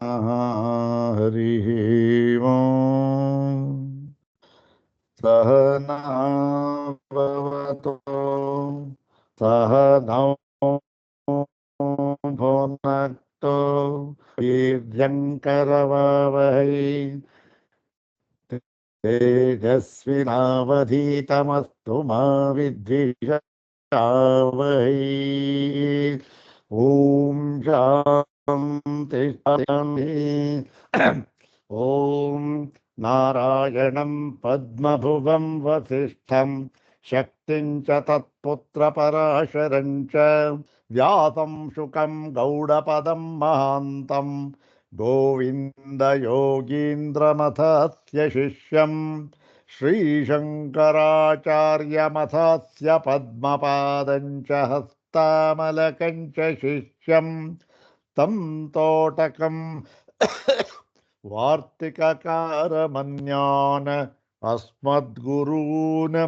हरिः ओम् सहना भवतु सहनौ भुनक्तु वीर्यङ्करवावहै तेजस्विनावधीतमस्तु मा विद्विषावहै ॐ शान्ति शान्ति ॐ नारायणं पद्मभुवं वसिष्ठं शक्तिं च तत्पुत्रपराशरं च व्यासं शुकं गौडपदं महान्तं गोविन्दयोगीन्द्रमथस्य शिष्यं श्रीशङ्कराचार्यमथस्य पद्मपादं च हस्तामलकं च शिष्यं तं तोटकं वार्तिककारमन्यान् अस्मद्गुरून्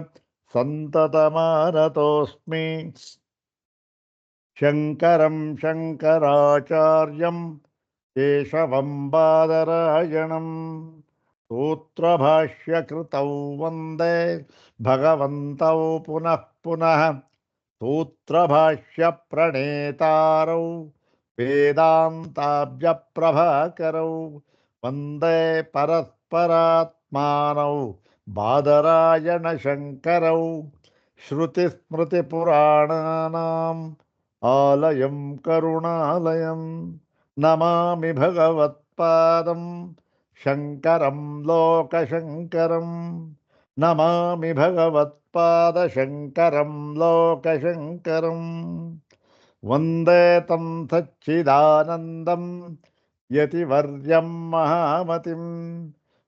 सन्ततमानतोऽस्मि शङ्करं शङ्कराचार्यं केशवं बादरायणं सूत्रभाष्यकृतौ वन्दे भगवन्तौ पुनः पुनः सूत्रभाष्यप्रणेतारौ वेदान्ताब्जप्रभाकरौ वन्दे परस्परात्मानौ बादरायणशङ्करौ श्रुतिस्मृतिपुराणानाम् आलयं करुणालयं नमामि भगवत्पादं शङ्करं लोकशङ्करं नमामि भगवत्पादशङ्करं लोकशङ्करं वन्दे तं सच्चिदानन्दं यतिवर्यं महामतिं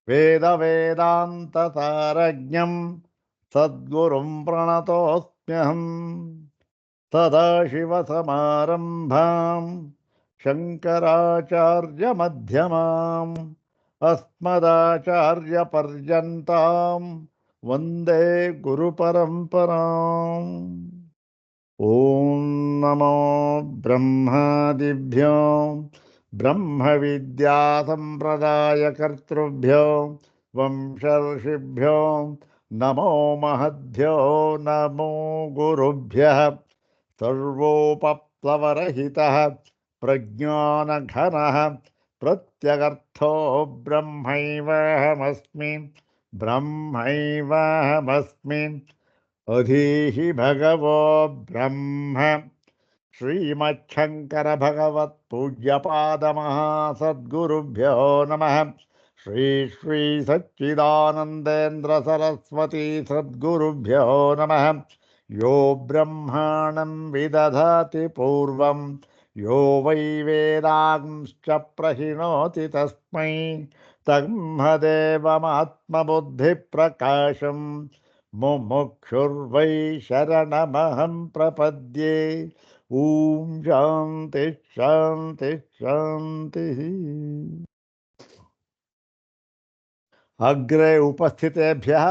वेदवेदान्तसारज्ञं सद्गुरुं प्रणतोऽस्म्यहम् सदाशिवसमारम्भां शङ्कराचार्यमध्यमाम् अस्मदाचार्यपर्यन्तां वन्दे गुरुपरम्पराम् ॐ नमो ब्रह्मादिभ्यो ब्रह्मविद्यासम्प्रदायकर्तृभ्यो वंशर्षिभ्यो नमो महद्भ्यो नमो गुरुभ्यः सर्वोपप्लवरहितः प्रज्ञानघनः प्रत्यगर्थो ब्रह्मैवाहमस्मि ब्रह्मैवाहमस्मि अधीहि भगवो ब्रह्म श्रीमच्छङ्कर भगवत्पूज्यपादमहासद्गुरुभ्यो नमः श्री श्री सच्चिदानन्देन्द्र सरस्वती सद्गुरुभ्यो नमः यो ब्रह्माणं विदधाति पूर्वं यो वै वेदांश्च प्रहिणोति तस्मै तन्मदेवमात्मबुद्धिप्रकाशम् मुमुक्षुर्वै शरणमहं प्रपद्ये ॐ शान्ति शान्ति शान्तिः अग्रे उपस्थितेभ्यः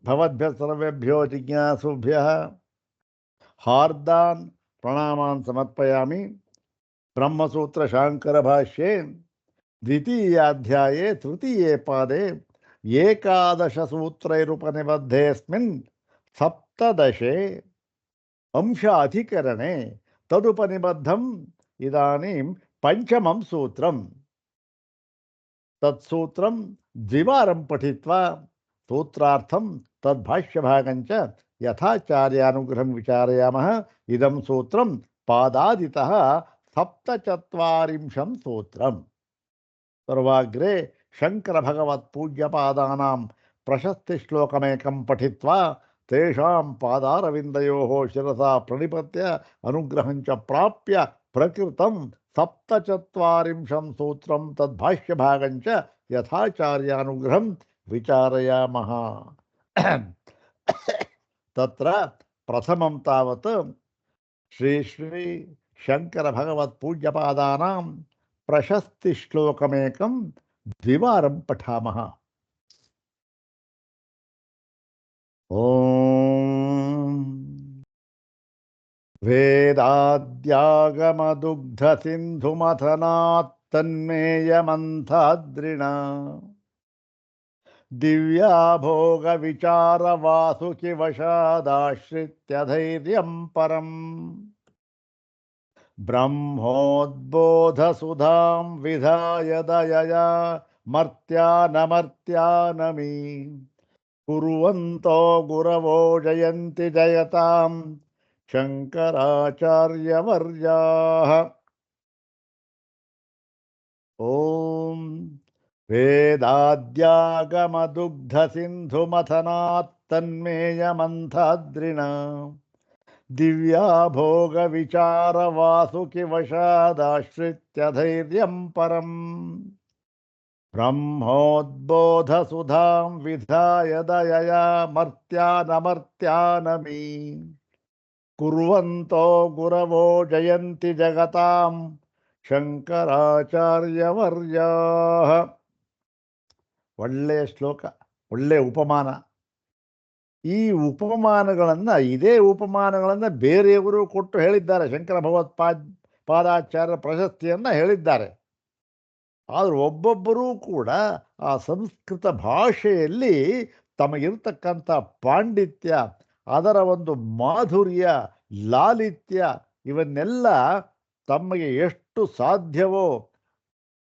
भवद्भ्यः सर्वेभ्यो जिज्ञासुभ्यः हार्दान् प्रणामान् समर्पयामि। ब्रह्मसूत्र शांकर भाष्ये द्वितीयाध्याये तृतीये पादे एकादश सूत्रैरुपनिबद्धेऽस्मिन् सप्तदशे अंश अधिकरणे तदुपनिबद्धम् इदानीं पंचमं सूत्रम् तत्सूत्रं द्विवारं पठित्वा सूत्रार्थं तद्भाष्यभागं च यथाचार्यानुग्रहं विचारयामः। इदं सूत्रं पादादितः सप्तचत्वारिंशं सूत्रम्। सर्वाग्रे शंकर भगवत् पूज्यपादानां प्रशस्ति श्लोकमेकं पठित्वा तेषां पादारविन्दयोः शिरसा प्रणिपत्य अनुग्रहं च प्राप्य प्रकृतं सप्तचत्वारिंशं सूत्रं तद्भाष्यभागं च यथाचार्यानुग्रहं विचारयामः। तत्र प्रथमं तावत् श्री श्री शंकर भगवत् पूज्यपादानां प्रशस्ति श्लोकमेकं द्विवारं पठामः। ओम वेदाद्यागमदुग्ध सिंधुमथनात् ತನ್ಮೇಯಮಂಥಾದ್ರಿಣ ದಿವ್ಯಾ ಭೋಗ ವಿಚಾರ ವಾಸುಕಿ ವಶಾದಾಶ್ರಿತ್ಯ ಧೈರ್ಯಂ ಪರಂ ಬ್ರಹ್ಮೋದ್ಬೋಧ ಸುಧಾಂ ವಿಧಾಯ ದಯಯಾ ಮರ್ತ್ಯಾನಮರ್ತ್ಯಾನಮಿ ಕುರುವಂತೋ ಗುರವೋ ಜಯಂತಿ ಜಯತಾಂ ಶಂಕರಾಚಾರ್ಯವರ್ಯಾಃ. ಓಂ ವೇದಾದ್ಯಾಗಮದುಗ್ಧ ಸಿಂಧು ಮಥನಾತ್ ತನ್ಮೇಯಮಂಥಾದ್ರಿಣ ದಿವ್ಯಾ ಭೋಗ ವಿಚಾರ ವಾಸುಕಿ ವಶಾದಾಶ್ರಿತ್ಯ ಧೈರ್ಯಂ ಪರಂ ಬ್ರಹ್ಮೋದ್ಬೋಧ ಸುಧಾಂ ವಿಧಾಯ ದಯಯಾ ಮರ್ತ್ಯಾನಮರ್ತ್ಯಾನಮಿ ಕುರ್ವಂತೋ ಗುರವೋ ಜಯಂತಿ ಜಗತಾಂ ಶಂಕರಾಚಾರ್ಯವರ್ಯಾಃ. ಒಳ್ಳೆಯ ಶ್ಲೋಕ, ಒಳ್ಳೆಯ ಉಪಮಾನ. ಈ ಉಪಮಾನಗಳನ್ನು, ಇದೇ ಉಪಮಾನಗಳನ್ನು ಬೇರೆಯವರು ಕೊಟ್ಟು ಹೇಳಿದ್ದಾರೆ. ಶಂಕರ ಪಾದಾಚಾರ್ಯರ ಪ್ರಶಸ್ತಿಯನ್ನು ಹೇಳಿದ್ದಾರೆ. ಆದರೆ ಒಬ್ಬೊಬ್ಬರೂ ಕೂಡ ಆ ಸಂಸ್ಕೃತ ಭಾಷೆಯಲ್ಲಿ ತಮಗಿರ್ತಕ್ಕಂಥ ಪಾಂಡಿತ್ಯ, ಅದರ ಒಂದು ಮಾಧುರ್ಯ, ಲಾಲಿತ್ಯ ಇವನ್ನೆಲ್ಲ ತಮಗೆ ಎಷ್ಟು ಸಾಧ್ಯವೋ,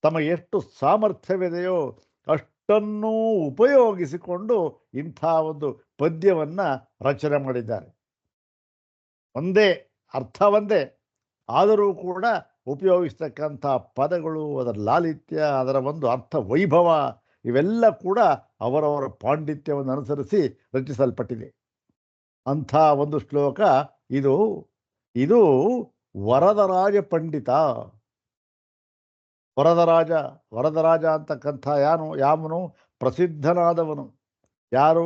ತಮಗೆ ಎಷ್ಟು ಸಾಮರ್ಥ್ಯವಿದೆಯೋ ಅಷ್ಟನ್ನೂ ಉಪಯೋಗಿಸಿಕೊಂಡು ಇಂಥ ಒಂದು ಪದ್ಯವನ್ನು ರಚನೆ ಮಾಡಿದ್ದಾರೆ. ಒಂದೇ ಅರ್ಥ ಒಂದೇ, ಆದರೂ ಕೂಡ ಉಪಯೋಗಿಸ್ತಕ್ಕಂಥ ಪದಗಳು, ಅದರ ಲಾಲಿತ್ಯ, ಅದರ ಒಂದು ಅರ್ಥ ವೈಭವ ಇವೆಲ್ಲ ಕೂಡ ಅವರವರ ಪಾಂಡಿತ್ಯವನ್ನು ಅನುಸರಿಸಿ ರಚಿಸಲ್ಪಟ್ಟಿದೆ. ಅಂಥ ಒಂದು ಶ್ಲೋಕ ಇದು. ಇದು ವರದರಾಜ ಪಂಡಿತ. ವರದರಾಜ ಅಂತಕ್ಕಂಥ ಯಾವನು ಪ್ರಸಿದ್ಧನಾದವನು. ಯಾರು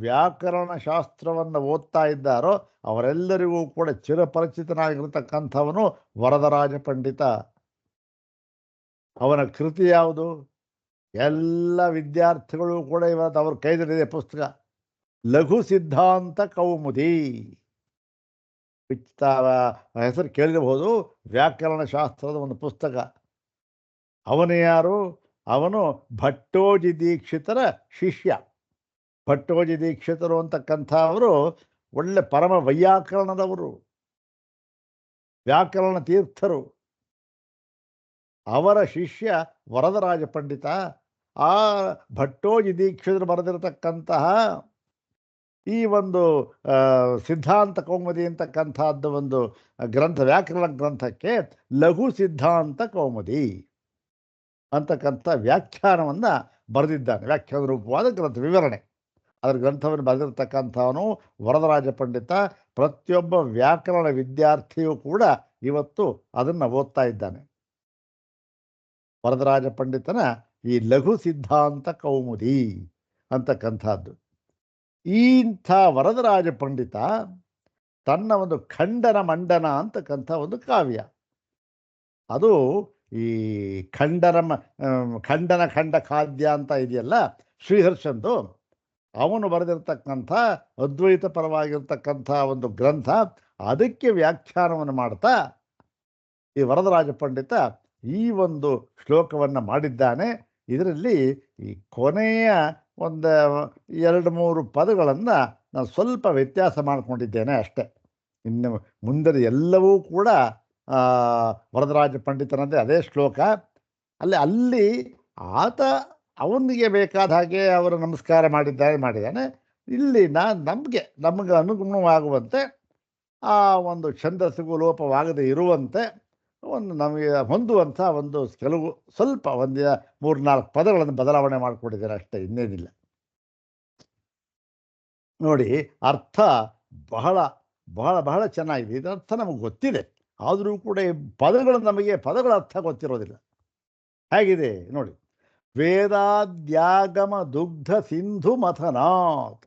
ವ್ಯಾಕರಣ ಶಾಸ್ತ್ರವನ್ನು ಓದ್ತಾ ಇದ್ದಾರೋ ಅವರೆಲ್ಲರಿಗೂ ಕೂಡ ಚಿರಪರಿಚಿತನಾಗಿರ್ತಕ್ಕಂಥವನು ವರದರಾಜ ಪಂಡಿತ. ಅವನ ಕೃತಿ ಯಾವುದು? ಎಲ್ಲ ವಿದ್ಯಾರ್ಥಿಗಳು ಕೂಡ ಇವತ್ತು ಅವ್ರ ಕೈದಲ್ಲಿದೆ ಪುಸ್ತಕ, ಲಘು ಸಿದ್ಧಾಂತ ಕೌಮುದಿ. ಹೆಸರು ಕೇಳಿರಬಹುದು, ವ್ಯಾಕರಣ ಶಾಸ್ತ್ರದ ಒಂದು ಪುಸ್ತಕ. ಅವನು ಯಾರು? ಅವನು ಭಟ್ಟೋಜಿ ದೀಕ್ಷಿತರ ಶಿಷ್ಯ. ಭಟ್ಟೋಜಿ ದೀಕ್ಷಿತರು ಅಂತಕ್ಕಂಥ ಅವರು ಒಳ್ಳೆ ಪರಮ ವೈಯಾಕರಣದವರು, ವ್ಯಾಕರಣ ತೀರ್ಥರು. ಅವರ ಶಿಷ್ಯ ವರದರಾಜ ಪಂಡಿತ. ಆ ಭಟ್ಟೋಜಿ ದೀಕ್ಷಿತರು ಬರೆದಿರತಕ್ಕಂತಹ ಈ ಒಂದು ಸಿದ್ಧಾಂತ ಕೌಮುದಿ ಅಂತಕ್ಕಂಥದ್ದು ಒಂದು ಗ್ರಂಥ, ವ್ಯಾಕರಣ ಗ್ರಂಥಕ್ಕೆ ಲಘು ಸಿದ್ಧಾಂತ ಕೌಮುದಿ ಅಂತಕ್ಕಂಥ ವ್ಯಾಖ್ಯಾನವನ್ನು ಬರೆದಿದ್ದಾನೆ. ವ್ಯಾಖ್ಯಾನ ರೂಪವಾದ ಗ್ರಂಥ, ವಿವರಣೆ. ಅದರ ಗ್ರಂಥವನ್ನು ಬರೆದಿರ್ತಕ್ಕಂಥವನು ವರದರಾಜ ಪಂಡಿತ. ಪ್ರತಿಯೊಬ್ಬ ವ್ಯಾಕರಣ ವಿದ್ಯಾರ್ಥಿಯೂ ಕೂಡ ಇವತ್ತು ಅದನ್ನು ಓದ್ತಾ ಇದ್ದಾನೆ. ವರದರಾಜ ಪಂಡಿತನ ಈ ಲಘು ಸಿದ್ಧಾಂತ ಕೌಮುದಿ ಅಂತಕ್ಕಂಥದ್ದು. ಇಂಥ ವರದರಾಜ ಪಂಡಿತ ತನ್ನ ಒಂದು ಖಂಡನ ಮಂಡನ ಅಂತಕ್ಕಂಥ ಒಂದು ಕಾವ್ಯ, ಅದು ಈ ಖಂಡನ ಖಂಡ ಖಾದ್ಯ ಅಂತ ಇದೆಯಲ್ಲ ಶ್ರೀಹರ್ಷಂದು, ಅವನು ಬರೆದಿರ್ತಕ್ಕಂಥ ಅದ್ವೈತ ಪರವಾಗಿರ್ತಕ್ಕಂಥ ಒಂದು ಗ್ರಂಥ. ಅದಕ್ಕೆ ವ್ಯಾಖ್ಯಾನವನ್ನು ಮಾಡ್ತಾ ಈ ವರದರಾಜ ಪಂಡಿತ ಈ ಒಂದು ಶ್ಲೋಕವನ್ನು ಮಾಡಿದ್ದಾನೆ. ಇದರಲ್ಲಿ ಈ ಕೊನೆಯ ಒಂದು 2-3 ಪದಗಳನ್ನು ನಾನು ಸ್ವಲ್ಪ ವ್ಯತ್ಯಾಸ ಮಾಡಿಕೊಂಡಿದ್ದೇನೆ ಅಷ್ಟೆ. ಇನ್ನು ಮುಂದೆ ಎಲ್ಲವೂ ಕೂಡ ವರದರಾಜ ಪಂಡಿತನಂತೆ ಅದೇ ಶ್ಲೋಕ. ಅಲ್ಲಿ ಆತ ಅವನಿಗೆ ಬೇಕಾದ ಹಾಗೆ ಅವರು ನಮಸ್ಕಾರ ಮಾಡಿದ್ದಾನೆ. ಇಲ್ಲಿ ನಮಗೆ ಅನುಗುಣವಾಗುವಂತೆ ಆ ಒಂದು ಛಂದಸ್ಸಿಗೂ ಲೋಪವಾಗದೆ ಇರುವಂತೆ ಒಂದು ನಮಗೆ ಹೊಂದುವಂಥ ಒಂದು ಕೆಲವು ಸ್ವಲ್ಪ 3-4 ಪದಗಳನ್ನು ಬದಲಾವಣೆ ಮಾಡಿಕೊಂಡಿದ್ದೇನೆ ಅಷ್ಟೇ, ಇನ್ನೇನಿಲ್ಲ. ನೋಡಿ, ಅರ್ಥ ಬಹಳ ಬಹಳ ಬಹಳ ಚೆನ್ನಾಗಿದೆ. ಇದರ ಅರ್ಥ ನಮಗೆ ಗೊತ್ತಿದೆ, ಆದರೂ ಕೂಡ ಈ ಪದಗಳ ಅರ್ಥ ಗೊತ್ತಿರೋದಿಲ್ಲ. ಹೇಗಿದೆ ನೋಡಿ. ವೇದಾದ್ಯಾಗಮ ದುಗ್ಧ ಸಿಂಧು ಮಥನಾತ್.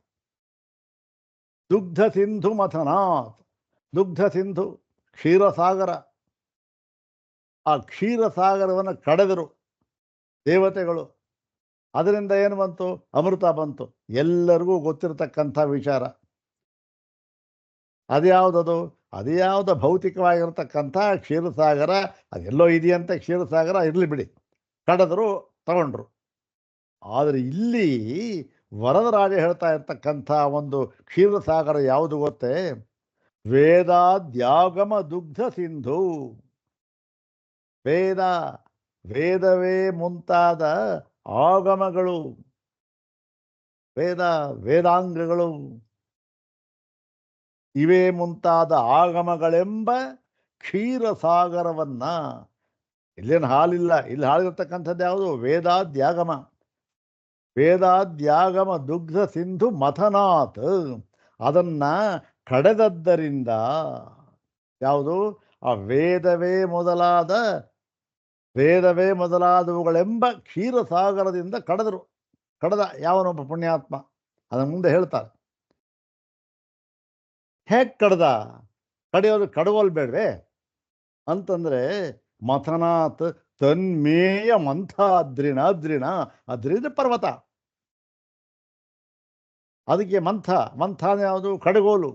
ದುಗ್ಧ ಸಿಂಧು ಕ್ಷೀರಸಾಗರ. ಆ ಕ್ಷೀರಸಾಗರವನ್ನು ಕಡೆದರು ದೇವತೆಗಳು. ಅದರಿಂದ ಏನು ಬಂತು? ಅಮೃತ ಬಂತು. ಎಲ್ಲರಿಗೂ ಗೊತ್ತಿರತಕ್ಕಂಥ ವಿಚಾರ. ಅದ್ಯಾವುದದು? ಅದು ಯಾವುದೋ ಭೌತಿಕವಾಗಿರ್ತಕ್ಕಂಥ ಕ್ಷೀರಸಾಗರ, ಅದೆಲ್ಲೋ ಇದೆಯಂತ ಕ್ಷೀರಸಾಗರ, ಇರಲಿ ಬಿಡಿ, ಕಡಿದ್ರು ತಗೊಂಡ್ರು. ಆದರೆ ಇಲ್ಲಿ ವರದರಾಜ ಹೇಳ್ತಾ ಇರ್ತಕ್ಕಂಥ ಒಂದು ಕ್ಷೀರಸಾಗರ ಯಾವುದು ಗೊತ್ತೇ? ವೇದಾದ್ಯಾಗಮ ದುಗ್ಧ ಸಿಂಧು. ವೇದ, ವೇದವೇ ಮುಂತಾದ ಆಗಮಗಳು, ವೇದ ವೇದಾಂಗಗಳು ಇವೇ ಮುಂತಾದ ಆಗಮಗಳೆಂಬ ಕ್ಷೀರಸಾಗರವನ್ನ, ಇಲ್ಲೇನು ಹಾಲಿಲ್ಲ, ಇಲ್ಲಿ ಹಾಲಿರ್ತಕ್ಕಂಥದ್ದು ಯಾವುದು? ವೇದಾದ್ಯಾಗಮ. ವೇದಾದ್ಯಾಗಮ ದುಗ್ಧ ಸಿಂಧು ಮಥನಾತ್, ಅದನ್ನ ಕಡೆದದ್ದರಿಂದ, ಯಾವುದು? ಆ ವೇದವೇ ಮೊದಲಾದವುಗಳೆಂಬ ಕ್ಷೀರಸಾಗರದಿಂದ ಕಡೆದರು. ಕಡೆದ ಯಾವನೊಬ್ಬ ಪುಣ್ಯಾತ್ಮ, ಅದನ್ನ ಮುಂದೆ ಹೇಳ್ತಾರೆ. ಹೇಗೆ ಕಡ್ದ? ಕಡಿಯೋದು ಕಡಗೋಲ್ ಬೇಡ್ವೆ ಅಂತಂದ್ರೆ, ಮಥನಾತ್ ತನ್ಮೇಯ ಮಂಥ ಅದ್ರಿಣ. ಅದ್ರಿನ ಪರ್ವತ, ಅದಕ್ಕೆ ಮಂಥ. ಮಂಥಾನ ಯಾವುದು? ಕಡಗೋಲು.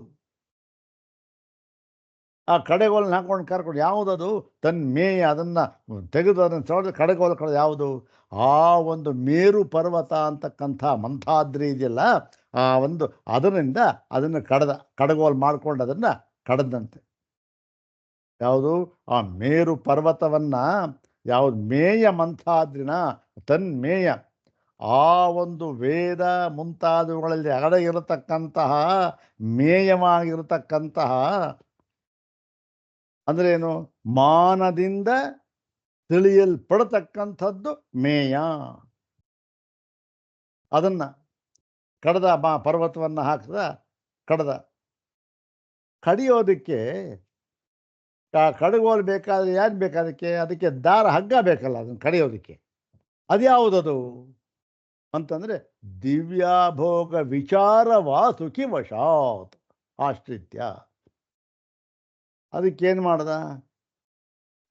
ಆ ಕಡೆಗೋಲನ್ನ ಹಾಕೊಂಡು ಕರ್ಕೊಂಡು, ಯಾವುದದು? ತನ್ಮೇಯ, ಅದನ್ನು ತೆಗೆದು ಅದನ್ನು ತೊಳೆದು ಕಡೆಗೋಲು ಯಾವುದು? ಆ ಒಂದು ಮೇರು ಪರ್ವತ ಅಂತಕ್ಕಂಥ ಮಂಥಾದ್ರಿ ಇದೆಯಲ್ಲ, ಆ ಒಂದು ಅದರಿಂದ ಅದನ್ನು ಕಡಗೋಲು ಮಾಡ್ಕೊಂಡು ಅದನ್ನು ಕಡದಂತೆ. ಯಾವುದು? ಆ ಮೇರು ಪರ್ವತವನ್ನ, ಯಾವುದು? ಮೇಯ ಮಂಥಾದ್ರಿನ ತನ್ಮೇಯ, ಆ ಒಂದು ವೇದ ಮುಂತಾದವುಗಳಲ್ಲಿ ಅಡಗಿರತಕ್ಕಂತಹ ಮೇಯವಾಗಿರತಕ್ಕಂತಹ, ಅಂದ್ರೆ ಏನು? ಮಾನದಿಂದ ತಿಳಿಯಲ್ಪಡತಕ್ಕಂಥದ್ದು ಮೇಯ. ಅದನ್ನ ಕಡದ, ಪರ್ವತವನ್ನು ಹಾಕಿದ, ಕಡದ. ಕಡಿಯೋದಕ್ಕೆ ಕಡಗೋಲು ಬೇಕಾದ್ರೆ ಯಾಕೆ ಬೇಕಾದಕ್ಕೆ? ಅದಕ್ಕೆ ದಾರ, ಹಗ್ಗ ಬೇಕಲ್ಲ ಅದನ್ನು ಕಡಿಯೋದಕ್ಕೆ. ಅದ್ಯಾವುದದು ಅಂತಂದ್ರೆ, ದಿವ್ಯಾಭೋಗ ವಿಚಾರ ವಾಸುಕಿ ವಶಾತ್ ಆಶ್ರಿತ್ಯ. ಅದಕ್ಕೇನು ಮಾಡ್ದ?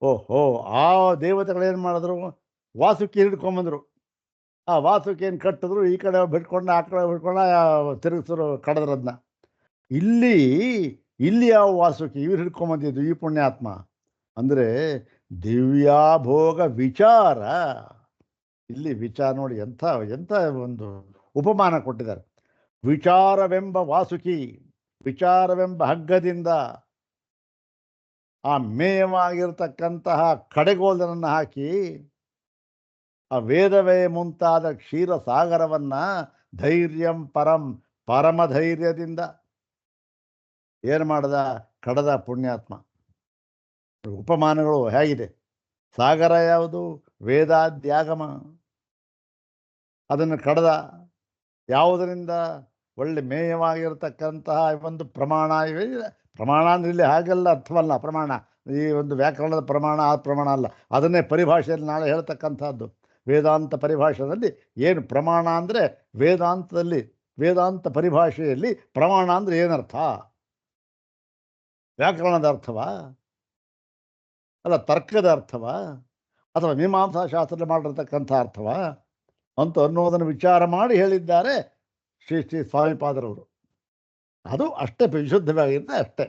ಓಹೋ, ಆ ದೇವತೆಗಳೇನು ಮಾಡಿದ್ರು? ವಾಸುಕಿ ಹಿಡ್ಕೊಂಬಂದರು. ಆ ವಾಸುಕಿಯನ್ನು ಕಟ್ಟಿದ್ರು, ಈ ಕಡೆ ಬಿಟ್ಕೊಂಡು ಆ ಕಡೆ ಬಿಟ್ಕೊಂಡು ತಿರುಗಿಸಿದ್ರು, ಕಡದ್ರದನ್ನ. ಇಲ್ಲಿ ಯಾವ ವಾಸುಕಿ? ಇವ್ರು ಹಿಡ್ಕೊಂಬಂದಿದ್ದು ಈ ಪುಣ್ಯಾತ್ಮ. ಅಂದರೆ ದಿವ್ಯಾಭೋಗ ವಿಚಾರ. ಇಲ್ಲಿ ವಿಚಾರ ನೋಡಿ, ಎಂಥ ಒಂದು ಉಪಮಾನ ಕೊಟ್ಟಿದ್ದಾರೆ. ವಿಚಾರವೆಂಬ ವಾಸುಕಿ, ವಿಚಾರವೆಂಬ ಹಗ್ಗದಿಂದ ಆ ಮೇಯವಾಗಿರ್ತಕ್ಕಂತಹ ಕಡೆಗೋಲನ್ನು ಹಾಕಿ, ಆ ವೇದವೇ ಮುಂತಾದ ಕ್ಷೀರ ಸಾಗರವನ್ನ ಧೈರ್ಯಂ ಪರಮ ಧೈರ್ಯದಿಂದ ಏನು ಮಾಡ್ದ? ಕಡದ ಪುಣ್ಯಾತ್ಮ. ಉಪಮಾನಗಳು ಹೇಗಿದೆ? ಸಾಗರ ಯಾವುದು? ವೇದಾದ್ಯಾಗಮ. ಅದನ್ನು ಕಡದ ಯಾವುದರಿಂದ? ಒಳ್ಳೆ ಮೇಯವಾಗಿರತಕ್ಕಂತಹ ಒಂದು ಪ್ರಮಾಣ. ಪ್ರಮಾಣ ಅಂದ್ರೆ ಇಲ್ಲಿ ಹಾಗೆಲ್ಲ ಅರ್ಥವಲ್ಲ. ಪ್ರಮಾಣ ಈ ಒಂದು ವ್ಯಾಕರಣದ ಪ್ರಮಾಣ, ಆ ಪ್ರಮಾಣ ಅಲ್ಲ. ಅದನ್ನೇ ಪರಿಭಾಷೆಯಲ್ಲಿ ನಾಳೆ ಹೇಳ್ತಕ್ಕಂಥದ್ದು. ವೇದಾಂತ ಪರಿಭಾಷೆಯಲ್ಲಿ ಏನು ಪ್ರಮಾಣ ಅಂದರೆ, ವೇದಾಂತ ಪರಿಭಾಷೆಯಲ್ಲಿ ಪ್ರಮಾಣ ಅಂದರೆ ಏನರ್ಥ? ವ್ಯಾಕರಣದ ಅರ್ಥವಾ? ಅಲ್ಲ, ತರ್ಕದ ಅರ್ಥವಾ? ಅಥವಾ ಮೀಮಾಂಸಾ ಶಾಸ್ತ್ರದಲ್ಲಿ ಮಾಡಿರ್ತಕ್ಕಂಥ ಅರ್ಥವಾ ಅಂತ ಅನ್ನೋದನ್ನು ವಿಚಾರ ಮಾಡಿ ಹೇಳಿದ್ದಾರೆ ಶ್ರೀ ಸ್ವಾಮಿಪಾದರವರು. ಅದು ಅಷ್ಟೇ ವಿಶುದ್ಧವಾಗಿರುತ್ತೆ,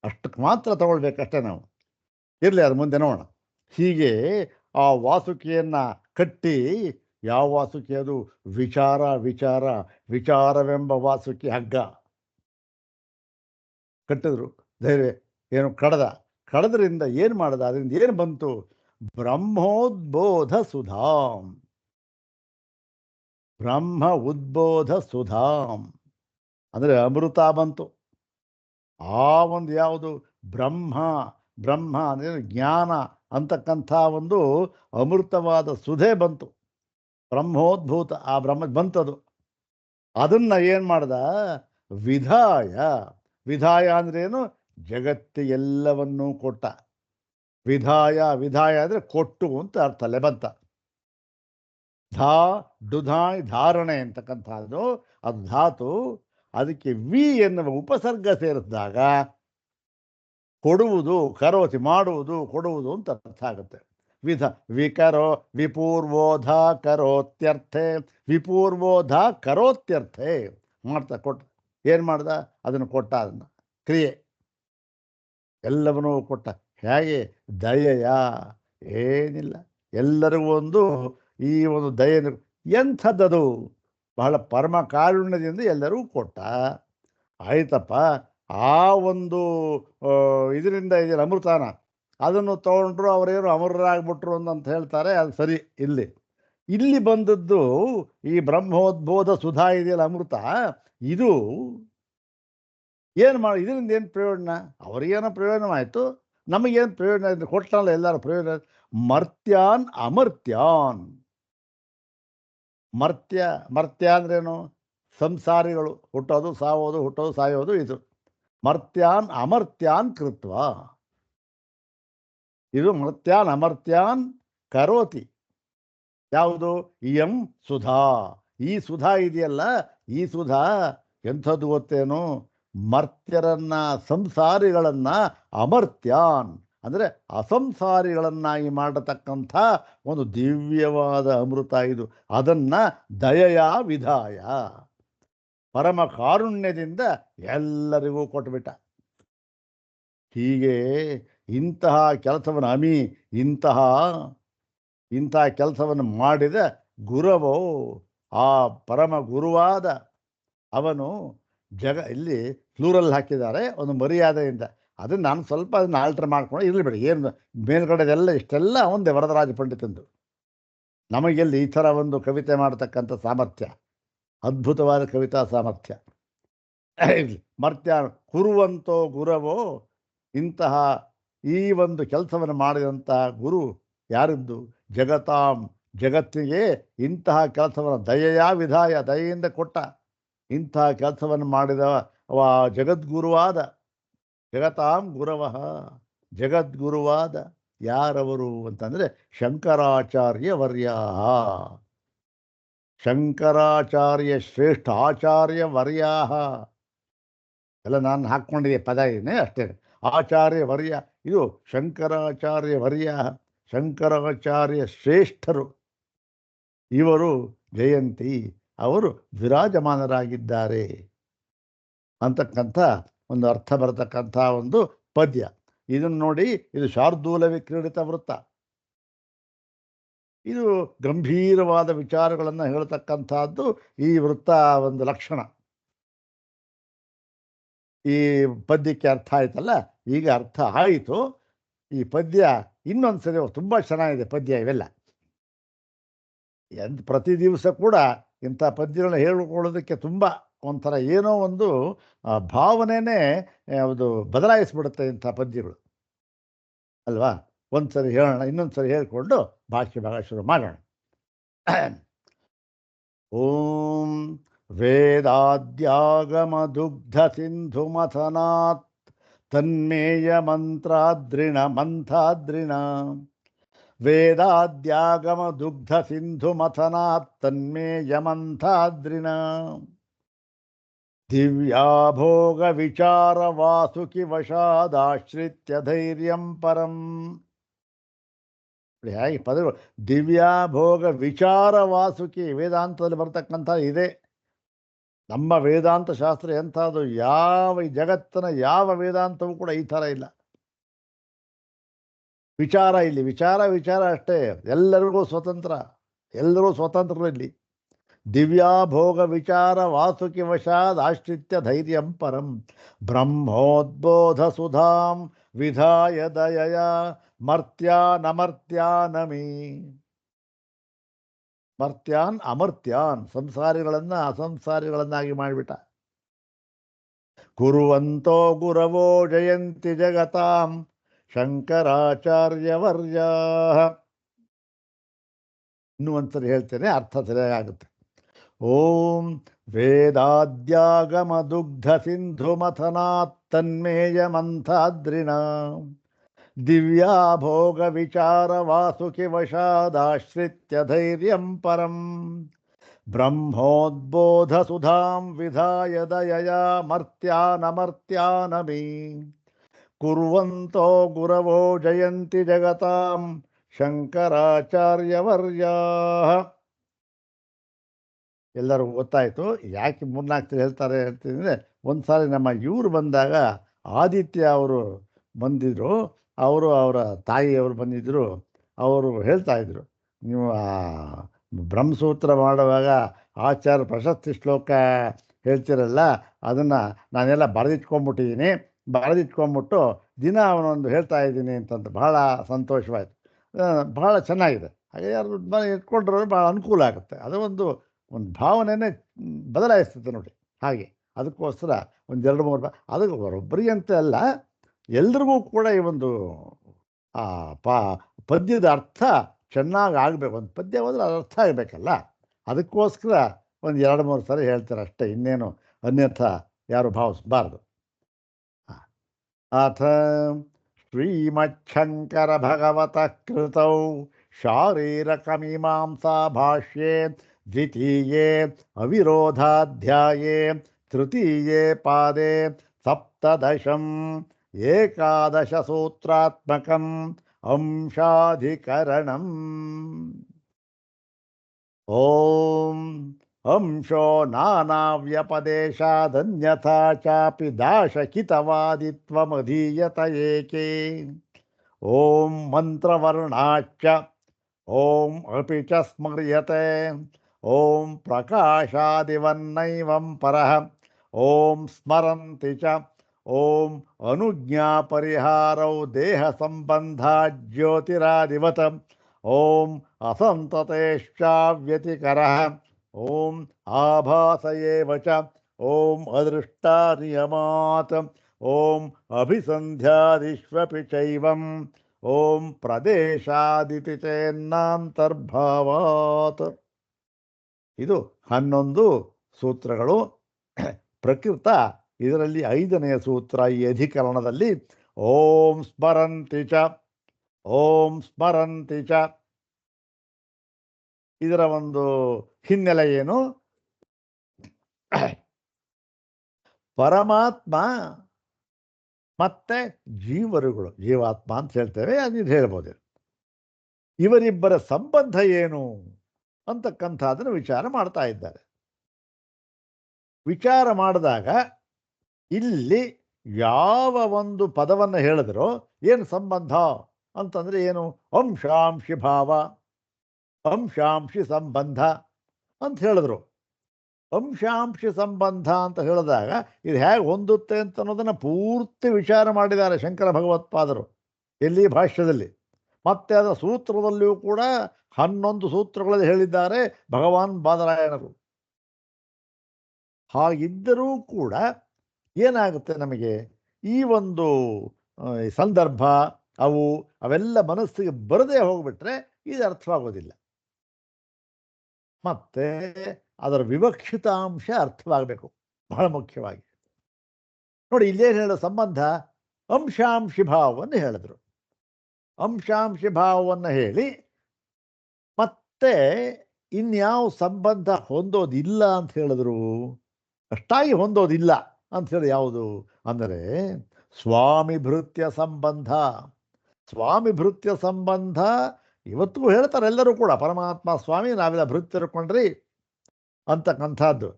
ಅಷ್ಟಕ್ಕೆ ಮಾತ್ರ ತಗೊಳ್ಬೇಕಷ್ಟೇ ನಾವು. ಇರಲಿ, ಅದು ಮುಂದೆ ನೋಡೋಣ. ಹೀಗೆ ಆ ವಾಸುಕಿಯನ್ನು ಕಟ್ಟಿ, ಯಾವ ವಾಸುಕಿ ಅದು? ವಿಚಾರವೆಂಬ ವಾಸುಕಿ ಹಗ್ಗ ಕಟ್ಟಿದ್ರು. ಧೈರ್ಯ ಏನು? ಕಡದ್ರಿಂದ ಏನು ಮಾಡ್ದ? ಅದರಿಂದ ಏನು ಬಂತು? ಬ್ರಹ್ಮ ಉದ್ಬೋಧ ಸುಧಾಂ ಅಂದರೆ ಅಮೃತ ಬಂತು. ಆ ಒಂದು ಯಾವುದು? ಬ್ರಹ್ಮ ಅಂದರೆ ಜ್ಞಾನ ಅಂತಕ್ಕಂಥ ಒಂದು ಅಮೃತವಾದ ಸುಧೆ ಬಂತು. ಬ್ರಹ್ಮೋದ್ಭೂತ, ಆ ಬ್ರಹ್ಮ ಬಂತದು. ಅದನ್ನ ಏನು ಮಾಡ್ದ? ವಿಧಾಯ ಅಂದ್ರೇನು? ಜಗತ್ತಿಗೆಲ್ಲವನ್ನೂ ಕೊಟ್ಟ. ವಿಧಾಯ ಅಂದರೆ ಕೊಟ್ಟು ಅಂತ ಅರ್ಥ. ಲೆಬಂತ ಡುಧಾಯ್ ಧಾರಣೆ ಅಂತಕ್ಕಂಥದ್ದು, ಅದು ಧಾತು. ಅದಕ್ಕೆ ವಿ ಎನ್ನುವ ಉಪಸರ್ಗ ಸೇರಿಸಿದಾಗ ಕೊಡುವುದು, ಕರೋತಿ ಮಾಡುವುದು, ಕೊಡುವುದು ಅಂತ ಅರ್ಥ ಆಗುತ್ತೆ. ವಿಕರೋ ವಿಪೂರ್ವೋಧ ಕರೋತ್ಯರ್ಥೆ, ವಿಪೂರ್ವೋಧ ಕರೋತ್ಯರ್ಥೆ ಮಾಡ್ತಾ ಕೊಟ್ಟ. ಏನು ಮಾಡ್ದ? ಅದನ್ನು ಕೊಟ್ಟ, ಅದನ್ನು ಕ್ರಿಯೆ. ಎಲ್ಲವನ್ನೂ ಕೊಟ್ಟ. ಹೇಗೆ? ದಯೆಯ. ಏನಿಲ್ಲ, ಎಲ್ಲರಿಗೂ ಈ ಒಂದು ದಯೆ ಎಂಥದ್ದದು? ಬಹಳ ಪರಮ ಕಾರುಣ್ಯದಿಂದ ಎಲ್ಲರಿಗೂ ಕೊಟ್ಟ. ಆಯ್ತಪ್ಪ, ಆ ಒಂದು ಇದರಿಂದ ಇದೆಯಲ್ಲ ಅಮೃತಾನ, ಅದನ್ನು ತಗೊಂಡ್ರು, ಅವರೇನು ಅಮರರಾಗ್ಬಿಟ್ರು ಅಂತ ಹೇಳ್ತಾರೆ. ಅದು ಸರಿ. ಇಲ್ಲಿ ಬಂದದ್ದು ಈ ಬ್ರಹ್ಮೋದ್ಬೋಧ ಸುಧಾ ಇದೆಯಲ್ಲ ಅಮೃತ, ಇದು ಏನು ಇದರಿಂದ ಏನು ಪ್ರಯೋಜನ? ಅವ್ರಿಗೇನೋ ಪ್ರಯೋಜನವಾಯಿತು, ನಮಗೇನು ಪ್ರಯೋಜನ? ಇದು ಕೊಟ್ಟನಲ್ಲ ಎಲ್ಲರೂ ಪ್ರಯೋಜನ. ಮರ್ತ್ಯಾನ್ ಅಮರ್ತ್ಯಾನ್. ಮರ್ತ್ಯ ಅಂದ್ರೇನು? ಸಂಸಾರಿಗಳು, ಹುಟ್ಟೋದು ಸಾವೋದು, ಹುಟ್ಟೋದು ಸಾಯೋದು. ಇದು ಮರ್ತ್ಯಾನ್ ಅಮರ್ತ್ಯಾನ್ ಕೃತ್ವ. ಇದು ಮರ್ತ್ಯಾನ್ ಅಮರ್ತ್ಯಾನ್ ಕರೋತಿ. ಯಾವುದು? ಇಯಂ ಸುಧಾ. ಈ ಸುಧಾ ಇದೆಯಲ್ಲ, ಈ ಸುಧಾ ಎಂಥದ್ದು ಗೊತ್ತೇನು? ಮರ್ತ್ಯರನ್ನ, ಸಂಸಾರಿಗಳನ್ನ ಅಮರ್ತ್ಯಾನ್ ಅಂದರೆ ಅಸಂಸಾರಿಗಳನ್ನಾಗಿ ಮಾಡತಕ್ಕಂಥ ಒಂದು ದಿವ್ಯವಾದ ಅಮೃತ ಇದು. ಅದನ್ನ ದಯೆಯ ವಿಧಾಯ, ಪರಮ ಕಾರುಣ್ಯದಿಂದ ಎಲ್ಲರಿಗೂ ಕೊಟ್ಬಿಟ್ಟ. ಹೀಗೆ ಇಂತಹ ಕೆಲಸವನ್ನು ಇಂತಹ ಕೆಲಸವನ್ನು ಮಾಡಿದ ಗುರವೋ, ಆ ಪರಮ ಗುರುವಾದ ಅವನು ಇಲ್ಲಿ ಫ್ಲೂರಲ್ಲಿ ಹಾಕಿದ್ದಾರೆ ಒಂದು ಮರ್ಯಾದೆಯಿಂದ. ಅದನ್ನು ನಾನು ಸ್ವಲ್ಪ ಅದನ್ನು ಆಲ್ಟರ್ ಮಾಡ್ಕೊಂಡು ಇರಲಿ ಬಿಡಿ, ಏನು ಮೇಲ್ಗಡೆದೆಲ್ಲ ಇಷ್ಟೆಲ್ಲ ಒಂದೇ ವರದರಾಜ ಪಂಡಿತಂದು. ನಮಗೆಲ್ಲಿ ಈ ಥರ ಒಂದು ಕವಿತೆ ಮಾಡತಕ್ಕಂಥ ಸಾಮರ್ಥ್ಯ, ಅದ್ಭುತವಾದ ಕವಿತಾ ಸಾಮರ್ಥ್ಯ. ಮರ್ತ್ಯ ಕುರುವಂತೋ ಗುರವೋ, ಇಂತಹ ಈ ಒಂದು ಕೆಲಸವನ್ನು ಮಾಡಿದಂತಹ ಗುರು ಯಾರಿದ್ದು? ಜಗತಾಂ, ಜಗತ್ತಿಗೆ ಇಂತಹ ಕೆಲಸವನ್ನು ದಯೆಯ ವಿಧಾಯ, ದಯೆಯಿಂದ ಕೊಟ್ಟ ಇಂತಹ ಕೆಲಸವನ್ನು ಮಾಡಿದ ಜಗದ್ಗುರುವಾದ, ಜಗತಾಂ ಗುರವಃ, ಜಗದ್ಗುರುವಾದ ಯಾರವರು ಅಂತಂದರೆ ಶಂಕರಾಚಾರ್ಯ ವರ್ಯಾ. ಶಂಕರಾಚಾರ್ಯ ಶ್ರೇಷ್ಠ ಆಚಾರ್ಯ ವರ್ಯಾ. ಎಲ್ಲ ನಾನು ಹಾಕ್ಕೊಂಡಿದ್ದೆ ಪದ ಏನೇ ಅಷ್ಟೇ. ಆಚಾರ್ಯ ವರ್ಯ, ಇದು ಶಂಕರಾಚಾರ್ಯ ವರ್ಯ, ಶಂಕರಾಚಾರ್ಯ ಶ್ರೇಷ್ಠರು ಇವರು. ಜಯಂತಿ, ಅವರು ವಿರಾಜಮಾನರಾಗಿದ್ದಾರೆ ಅಂತಕ್ಕಂಥ ಒಂದು ಅರ್ಥ ಬರತಕ್ಕಂಥ ಒಂದು ಪದ್ಯ. ಇದನ್ನು ನೋಡಿ, ಇದು ಶಾರ್ದೂಲ ವಿಕ್ರೀಡಿತ ವೃತ್ತ. ಇದು ಗಂಭೀರವಾದ ವಿಚಾರಗಳನ್ನು ಹೇಳ್ತಕ್ಕಂಥದ್ದು ಈ ವೃತ್ತ ಒಂದು ಲಕ್ಷಣ. ಈ ಪದ್ಯಕ್ಕೆ ಅರ್ಥ ಆಯ್ತಲ್ಲ, ಈಗ ಅರ್ಥ ಆಯಿತು. ಈ ಪದ್ಯ ಇನ್ನೊಂದ್ಸರಿ ತುಂಬ ಚೆನ್ನಾಗಿದೆ ಪದ್ಯ. ಇವೆಲ್ಲ ಪ್ರತಿ ದಿವಸ ಕೂಡ ಇಂಥ ಪದ್ಯಗಳನ್ನ ಹೇಳಿಕೊಳ್ಳೋದಕ್ಕೆ ತುಂಬ ಒಂಥರ ಏನೋ ಒಂದು ಭಾವನೆನೇ ಅದು ಬದಲಾಯಿಸ್ಬಿಡುತ್ತೆ ಇಂಥ ಪದ್ಯಗಳು ಅಲ್ವಾ. ಒಂದ್ಸರಿ ಹೇಳೋಣ, ಇನ್ನೊಂದ್ಸರಿ ಹೇಳಿಕೊಂಡು ಭಾಗ ಶುರು ಮಾಡೋಣ. ಓಂ ವೇದಾದ್ಯಾಗಮ ದುಗ್ಧ ಸಿಂಧು ಮಥನಾತ್ ತನ್ಮೇಯ ಮಂತ್ರಾದ್ರಿಣ ಮಂಥಾದ್ರಿಣ. ವೇದಾದ್ಯಾಗಮ ದುಗ್ಧ ಸಿಂಧು ಮಥನಾತ್ ತನ್ಮೇಯ ಮಂಥಾದ್ರಿಣ. ದಿವ್ಯಾಭೋಗ ವಿಚಾರ ವಾಸುಕಿ ವಶಾದಾಶ್ರಿತ್ಯ ಧೈರ್ಯಂ ಪರಂ. ಹೇಗೆ ಪದಗಳು? ದಿವ್ಯಾಭೋಗ ವಿಚಾರ ವಾಸುಕಿ, ವೇದಾಂತದಲ್ಲಿ ಬರ್ತಕ್ಕಂಥ ಇದೆ. ನಮ್ಮ ವೇದಾಂತ ಶಾಸ್ತ್ರ ಎಂಥದ್ದು, ಯಾವ ಈ ಜಗತ್ತಿನ ಯಾವ ವೇದಾಂತವೂ ಕೂಡ ಈ ಥರ ಇಲ್ಲ. ವಿಚಾರ ಇಲ್ಲಿ ವಿಚಾರ ಅಷ್ಟೇ. ಎಲ್ಲರಿಗೂ ಸ್ವತಂತ್ರ, ಎಲ್ಲರೂ ಸ್ವತಂತ್ರರು ಇಲ್ಲಿ. ದಿವ್ಯಾಭೋಗ ವಿಚಾರ ವಾಸುಕಿ ವಶಾದ್ ಆಶ್ರಿತ್ಯ ಧೈರ್ಯಂ ಪರಂ. ಬ್ರಹ್ಮೋದ್ಬೋಧ ಸುಧಾಂ ವಿಧಾಯ ದಯಯ ಮರ್ತ್ಯಾನ್ ಅಮರ್ತ್ಯಾನಮಿ. ಮರ್ತ್ಯಾನ್ ಅಮರ್ತ್ಯಾನ್, ಸಂಸಾರಿಗಳನ್ನ ಅಸಂಸಾರಿಗಳನ್ನಾಗಿ ಮಾಡಿಬಿಟ್ಟ. ಕುರುವಂತೋ ಗುರವೋ ಜಯಂತಿ ಜಗತಾಂ ಶಂಕರಾಚಾರ್ಯವರ್ಯ. ಇನ್ನೂ ಒಂದ್ಸರಿ ಹೇಳ್ತೇನೆ, ಅರ್ಥ ಸರಿಯಾಗುತ್ತೆ. ಓಂ ವೇದಾದ್ಯಾಗಮ ದುಗ್ಧ ಸಿಂಧು ಮಥನಾತ್ ತನ್ಮೇಯ ಮಂಥಾದ್ರಿಣ. ದಿವ್ಯಾಭೋಗ ವಿಚಾರ ವಾಸುಕಿ ವಶಾದಾಶ್ರಿತ್ಯ ಧೈರ್ಯಂ ಪರಂ. ಬ್ರಹ್ಮೋದ್ಬೋಧ ಸುಧಾಂ ವಿಧಾಯ ದಯಯ ಮರ್ತ್ಯಾನಮರ್ತ್ಯಾನಮಿ. ಕುರ್ವಂತೋ ಗುರವೋ ಜಯಂತಿ ಜಗತಾಂ ಶಂಕರಾಚಾರ್ಯವರ್ಯಾ. ಎಲ್ಲರೂ ಗೊತ್ತಾಯಿತು ಯಾಕೆ 3-4 ಹೇಳ್ತಾರೆ ಹೇಳ್ತಿದ್ರೆ, ಒಂದು ಸಾರಿ ನಮ್ಮ ಇವರು ಬಂದಾಗ ಆದಿತ್ಯ ಅವರು ಬಂದಿದ್ದರು. ಅವರು ಅವರ ತಾಯಿಯವರು ಬಂದಿದ್ದರು. ಅವರು ಹೇಳ್ತಾ ಇದ್ರು, ನೀವು ಬ್ರಹ್ಮಸೂತ್ರ ಮಾಡುವಾಗ ಆಚಾರ್ಯ ಪ್ರಶಸ್ತಿ ಶ್ಲೋಕ ಹೇಳ್ತಿರಲ್ಲ, ಅದನ್ನು ನಾನೆಲ್ಲ ಬರೆದಿಟ್ಕೊಂಡ್ಬಿಟ್ಟಿದ್ದೀನಿ, ಬರೆದಿಟ್ಕೊಂಡ್ಬಿಟ್ಟು ದಿನ ಅವನೊಂದು ಹೇಳ್ತಾ ಇದ್ದೀನಿ ಅಂತಂದು ಭಾಳ ಸಂತೋಷವಾಯಿತು. ಭಾಳ ಚೆನ್ನಾಗಿದೆ. ಹಾಗೆ ಯಾರು ಮನೆ ಇಟ್ಕೊಂಡ್ರೆ ಭಾಳ ಅನುಕೂಲ ಆಗುತ್ತೆ. ಅದು ಒಂದು ಭಾವನೆನೇ ಬದಲಾಯಿಸ್ತದೆ ನೋಡಿ. ಹಾಗೆ ಅದಕ್ಕೋಸ್ಕರ ಒಂದು 2-3 ಅದಕ್ಕೆ ಒಬ್ಬರಿಗೆ ಅಂತ ಅಲ್ಲ, ಎಲ್ರಿಗೂ ಕೂಡ ಈ ಒಂದು ಆ ಪದ್ಯದ ಅರ್ಥ ಚೆನ್ನಾಗಿ ಆಗಬೇಕು. ಒಂದು ಪದ್ಯ ಹೋದ್ರೆ ಅದು ಅರ್ಥ ಆಗಬೇಕಲ್ಲ, ಅದಕ್ಕೋಸ್ಕರ ಒಂದು 2-3 ಸರಿ ಹೇಳ್ತಾರೆ ಅಷ್ಟೇ, ಇನ್ನೇನು ಅನ್ಯಥ ಯಾರು ಭಾವಿಸಬಾರ್ದು. ಅಥ ಶ್ರೀಮಚ್ಛಂಕರ ಭಗವತಃ ಕೃತೌ ಶಾರೀರಕಮೀಮಾಂಸಾ ಭಾಷ್ಯೇ ದ್ವಿತೀಯೇ ಅವಿರೋಧಾಧ್ಯಾಯೇ ತೃತೀಯೇ ಪಾದೆ ಸಪ್ತದಶಂ ಏಕಾದಶ ಸೂತ್ರಾತ್ಮಕಂ ಅಂಶಾಧಿಕರಣಂ. ಓಂ ಅಂಶೋ ನಾನಾವ್ಯಪದೇಶಾದನ್ಯಥಾ ಚಾಪಿ ದಾಶಕಿತವಾದಿತ್ವಮಧೀಯತ ಏಕೆ. ಓಂ ಮಂತ್ರವರ್ಣಾಚ್ಚ ಓಂ ಅಪಿ ಚ ಸ್ಮರ್ಯತೆ. ಓಂ ಪ್ರಕಾಶಾದಿವನ್ನೈವಂ ಪರಃ ಓಂ ಸ್ಮರಂತಿ ಚ. ಓಂ ಅನುಜ್ಞಾಪರಿಹಾರೌ ದೇಹ ಸಂಬಂಧಾ ಜ್ಯೋತಿರಾದಿವತ. ಓಂ ಅಸಂತತೇಶ್ಚಾವ್ಯತಿಕರಃ. ಓಂ ಆಭಾಸ ಏವ ಚ. ಓಂ ಅದೃಷ್ಟಾ ನಿಯಮಾತ್. ಓಂ ಅಭಿಸಂಧ್ಯಾದಿಷ್ವಪಿ ಚೈವಂ. ಓಂ ಪ್ರದೇಶಾದಿತಿ ಚೇನ್ನಾಂತರ್ಭಾವಾತ್. ಇದು 11 ಸೂತ್ರಗಳು. ಪ್ರಕೃತ ಇದರಲ್ಲಿ 5ನೆಯ ಸೂತ್ರ ಈ ಅಧಿಕರಣದಲ್ಲಿ ಓಂ ಸ್ಮರಂತಿ ಚ. ಓಂ ಸ್ಮರಂತಿ ಚ. ಇದರ ಒಂದು ಹಿನ್ನೆಲೆ ಏನು? ಪರಮಾತ್ಮ ಮತ್ತೆ ಜೀವರುಗಳು, ಜೀವಾತ್ಮ ಅಂತ ಹೇಳ್ತೇವೆ, ಅದು ಹೇಳ್ಬೋದು. ಇವರಿಬ್ಬರ ಸಂಬಂಧ ಏನು ಅಂತಕ್ಕಂಥದ್ದನ್ನು ವಿಚಾರ ಮಾಡ್ತಾ ಇದ್ದಾರೆ. ವಿಚಾರ ಮಾಡಿದಾಗ ಇಲ್ಲಿ ಯಾವ ಒಂದು ಪದವನ್ನು ಹೇಳಿದ್ರೋ ಏನು ಸಂಬಂಧ ಅಂತಂದರೆ ಏನು? ಅಂಶಾಂಶಿ ಭಾವ, ಅಂಶಾಂಶಿ ಸಂಬಂಧ ಅಂತ ಹೇಳಿದ್ರು. ಅಂಶಾಂಶಿ ಸಂಬಂಧ ಅಂತ ಹೇಳಿದಾಗ ಇದು ಹೇಗೆ ಹೊಂದುತ್ತೆ ಅಂತ ಅನ್ನೋದನ್ನು ಪೂರ್ತಿ ವಿಚಾರ ಮಾಡಿದ್ದಾರೆ ಶಂಕರ ಭಗವತ್ಪಾದರು ಎಲ್ಲಿ ಭಾಷ್ಯದಲ್ಲಿ. ಮತ್ತು ಅದರ ಸೂತ್ರದಲ್ಲಿಯೂ ಕೂಡ 11 ಸೂತ್ರಗಳಲ್ಲಿ ಹೇಳಿದ್ದಾರೆ ಭಗವಾನ್ ಬಾದರಾಯಣರು. ಹಾಗಿದ್ದರೂ ಕೂಡ ಏನಾಗುತ್ತೆ, ನಮಗೆ ಈ ಒಂದು ಸಂದರ್ಭ ಅವೆಲ್ಲ ಮನಸ್ಸಿಗೆ ಬರದೇ ಹೋಗ್ಬಿಟ್ರೆ ಇದು ಅರ್ಥವಾಗೋದಿಲ್ಲ. ಮತ್ತೆ ಅದರ ವಿವಕ್ಷಿತಾಂಶ ಅರ್ಥವಾಗಬೇಕು ಬಹಳ ಮುಖ್ಯವಾಗಿ. ನೋಡಿ, ಇಲ್ಲೇನು ಹೇಳೋ ಸಂಬಂಧ? ಅಂಶಾಂಶಿ ಭಾವವನ್ನು ಹೇಳಿದ್ರು. ಅಂಶಾಂಶಿ ಭಾವವನ್ನು ಹೇಳಿ ಮತ್ತೆ ಇನ್ಯಾವ ಸಂಬಂಧ ಹೊಂದೋದಿಲ್ಲ ಅಂತ ಹೇಳಿದ್ರು. ಅಷ್ಟಾಗಿ ಹೊಂದೋದಿಲ್ಲ ಅಂತ ಹೇಳಿ ಯಾವುದು ಅಂದರೆ ಸ್ವಾಮಿ ಭೃತ್ಯ ಸಂಬಂಧ. ಸ್ವಾಮಿ ಭೃತ್ಯ ಸಂಬಂಧ ಇವತ್ತಿಗೂ ಹೇಳ್ತಾರೆ ಎಲ್ಲರೂ ಕೂಡ, ಪರಮಾತ್ಮ ಸ್ವಾಮಿ ನಾವೆಲ್ಲ ಭೃತ್ಯರ್ಕೊಂಡ್ರಿ ಅಂತಕ್ಕಂಥದ್ದು.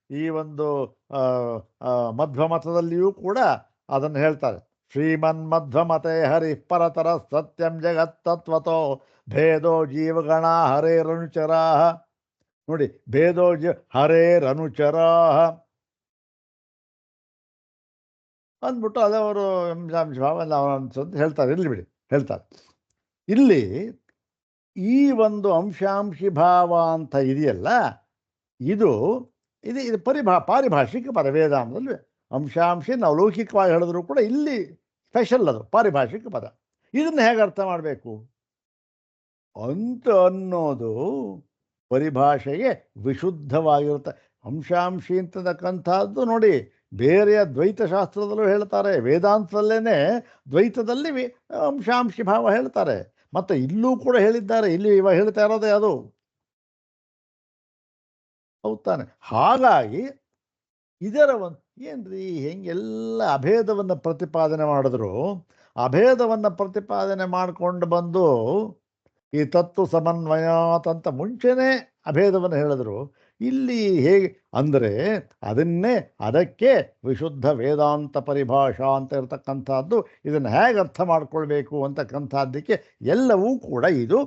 ಈ ಒಂದು ಮಧ್ವಮತದಲ್ಲಿಯೂ ಕೂಡ ಅದನ್ನು ಹೇಳ್ತಾರೆ. ಶ್ರೀಮನ್ಮಧ್ವಮತೆ ಹರಿ ಪರತರ ಸತ್ಯಂ ಜಗತ್ತತ್ವತೋ ಭೇದೋ ಜೀವಗಣ ಹರೇರನುಚರಾ. ನೋಡಿ, ಭೇದೋ ಹರೇರನುಚರಾ ಅಂದ್ಬಿಟ್ಟು ಅದವರು ಭಾವ ಅಂತ ಹೇಳ್ತಾರೆ. ಇರಲಿ ಬಿಡಿ, ಹೇಳ್ತಾರೆ. ಇಲ್ಲಿ ಈ ಒಂದು ಅಂಶಾಂಶಿ ಭಾವ ಅಂತ ಇದೆಯಲ್ಲ, ಇದು ಪಾರಿಭಾಷಿಕ ಪದ. ವೇದಾಂತದಲ್ಲಿ ಅಂಶಾಂಶಿ ನಾವು ಲೌಕಿಕವಾಗಿ ಹೇಳಿದ್ರು ಕೂಡ ಇಲ್ಲಿ ಸ್ಪೆಷಲ್, ಅದು ಪಾರಿಭಾಷಿಕ ಪದ. ಇದನ್ನು ಹೇಗೆ ಅರ್ಥ ಮಾಡಬೇಕು ಅಂತ ಅನ್ನೋದು ಪರಿಭಾಷೆಗೆ ವಿಶುದ್ಧವಾಗಿರುತ್ತೆ. ಅಂಶಾಂಶಿ ಅಂತಕ್ಕಂಥದ್ದು ನೋಡಿ, ಬೇರೆಯ ದ್ವೈತಶಾಸ್ತ್ರದಲ್ಲೂ ಹೇಳ್ತಾರೆ, ವೇದಾಂತದಲ್ಲೇ ದ್ವೈತದಲ್ಲಿ ಅಂಶಾಂಶಿ ಭಾವ ಹೇಳ್ತಾರೆ. ಮತ್ತು ಇಲ್ಲೂ ಕೂಡ ಹೇಳಿದ್ದಾರೆ. ಇಲ್ಲಿ ಇವಾಗ ಹೇಳ್ತಾ ಇರೋದೇ ಅದು, ಹೌದಾನೆ. ಹಾಗಾಗಿ ಇದರ ಒಂದು ಏನ್ರಿ ಹೆಂಗೆಲ್ಲ ಅಭೇದವನ್ನು ಪ್ರತಿಪಾದನೆ ಮಾಡಿದ್ರು, ಅಭೇದವನ್ನು ಪ್ರತಿಪಾದನೆ ಮಾಡಿಕೊಂಡು ಬಂದು ಈ ತತ್ವ ಸಮನ್ವಯಾತ್ ಅಂತ ಮುಂಚೆನೇ ಅಭೇದವನ್ನು ಹೇಳಿದ್ರು. ಇಲ್ಲಿ ಹೇಗೆ ಅಂದರೆ ಅದಕ್ಕೆ ವಿಶುದ್ಧ ವೇದಾಂತ ಪರಿಭಾಷಾ ಅಂತ ಇರತಕ್ಕಂಥದ್ದು. ಇದನ್ನು ಹೇಗೆ ಅರ್ಥ ಮಾಡ್ಕೊಳ್ಬೇಕು ಅಂತಕ್ಕಂಥದ್ದಕ್ಕೆ ಎಲ್ಲವೂ ಕೂಡ ಇದು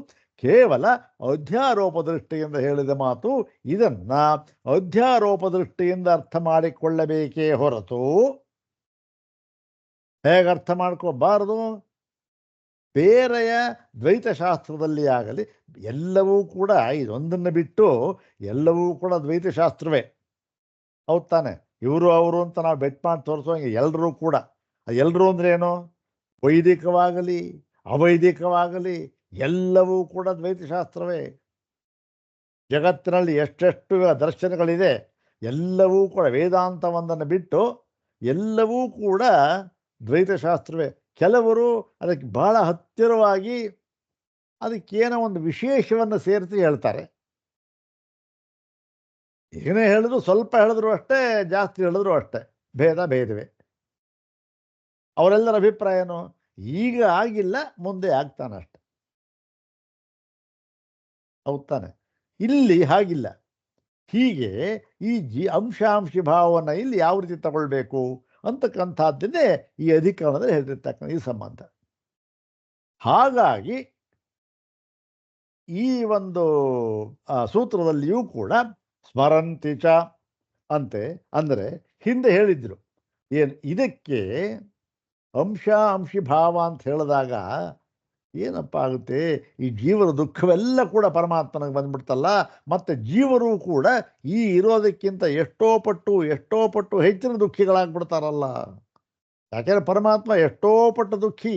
ಕೇವಲ ಅಧ್ಯಾರೋಪ ದೃಷ್ಟಿಯಿಂದ ಹೇಳಿದ ಮಾತು. ಇದನ್ನು ಅಧ್ಯಾರೋಪ ದೃಷ್ಟಿಯಿಂದ ಅರ್ಥ ಮಾಡಿಕೊಳ್ಳಬೇಕೇ ಹೊರತು ಹೇಗೆ ಅರ್ಥ ಮಾಡ್ಕೋಬಾರದು. ಬೇರೆಯ ದ್ವೈತಶಾಸ್ತ್ರದಲ್ಲಿ ಆಗಲಿ ಎಲ್ಲವೂ ಕೂಡ ಇದೊಂದನ್ನು ಬಿಟ್ಟು ಎಲ್ಲವೂ ಕೂಡ ದ್ವೈತಶಾಸ್ತ್ರವೇ. ಹೌದು ತಾನೆ? ಇವರು ಅವರು ಅಂತ ನಾವು ಬೆಟ್ ಮಾಡಿ ತೋರಿಸೋಂಗೆ ಎಲ್ಲರೂ ಕೂಡ. ಎಲ್ಲರೂ ಅಂದ್ರೇನು? ವೈದಿಕವಾಗಲಿ ಅವೈದಿಕವಾಗಲಿ ಎಲ್ಲವೂ ಕೂಡ ದ್ವೈತಶಾಸ್ತ್ರವೇ. ಜಗತ್ತಿನಲ್ಲಿ ಎಷ್ಟೆಷ್ಟು ದರ್ಶನಗಳಿದೆ ಎಲ್ಲವೂ ಕೂಡ ವೇದಾಂತವೊಂದನ್ನು ಬಿಟ್ಟು ಎಲ್ಲವೂ ಕೂಡ ದ್ವೈತಶಾಸ್ತ್ರವೇ. ಕೆಲವರು ಅದಕ್ಕೆ ಬಹಳ ಹತ್ತಿರವಾಗಿ ಅದಕ್ಕೇನೋ ಒಂದು ವಿಶೇಷವನ್ನು ಸೇರಿಸಿ ಹೇಳ್ತಾರೆ. ಏನೇ ಹೇಳಿದ್ರು ಸ್ವಲ್ಪ ಹೇಳಿದ್ರು ಅಷ್ಟೇ, ಜಾಸ್ತಿ ಹೇಳಿದ್ರು ಅಷ್ಟೇ, ಭೇದವೇ. ಅವರೆಲ್ಲರ ಅಭಿಪ್ರಾಯ ಏನು? ಈಗ ಆಗಿಲ್ಲ, ಮುಂದೆ ಆಗ್ತಾನಷ್ಟೆ. ಹೌದು ತಾನೆ? ಇಲ್ಲಿ ಹಾಗಿಲ್ಲ. ಹೀಗೆ ಈ ಅಂಶಾಂಶಿ ಭಾವವನ್ನು ಇಲ್ಲಿ ಯಾವ ರೀತಿ ತಗೊಳ್ಬೇಕು ಅಂತಕ್ಕಂಥದ್ದನ್ನೇ ಈ ಅಧಿಕರಣದಲ್ಲಿ ಹೇಳಿರ್ತಕ್ಕಂಥ ಈ ಸಂಬಂಧ. ಹಾಗಾಗಿ ಈ ಒಂದು ಸೂತ್ರದಲ್ಲಿಯೂ ಕೂಡ ಸ್ಮರಂತಿ ಚ ಅಂತೆ ಅಂದರೆ ಹಿಂದೆ ಹೇಳಿದ್ರು ಏನು ಇದಕ್ಕೆ ಅಂಶಿ ಭಾವ ಅಂತ ಹೇಳಿದಾಗ ಏನಪ್ಪ ಆಗುತ್ತೆ, ಈ ಜೀವನ ದುಃಖವೆಲ್ಲ ಕೂಡ ಪರಮಾತ್ಮನಿಗೆ ಬಂದ್ಬಿಡ್ತಲ್ಲ. ಮತ್ತು ಜೀವರು ಕೂಡ ಈ ಇರೋದಕ್ಕಿಂತ ಎಷ್ಟೋ ಪಟ್ಟು ಹೆಚ್ಚಿನ ದುಃಖಿಗಳಾಗ್ಬಿಡ್ತಾರಲ್ಲ. ಯಾಕೆಂದರೆ ಪರಮಾತ್ಮ ಎಷ್ಟೋ ಪಟ್ಟು ದುಃಖಿ.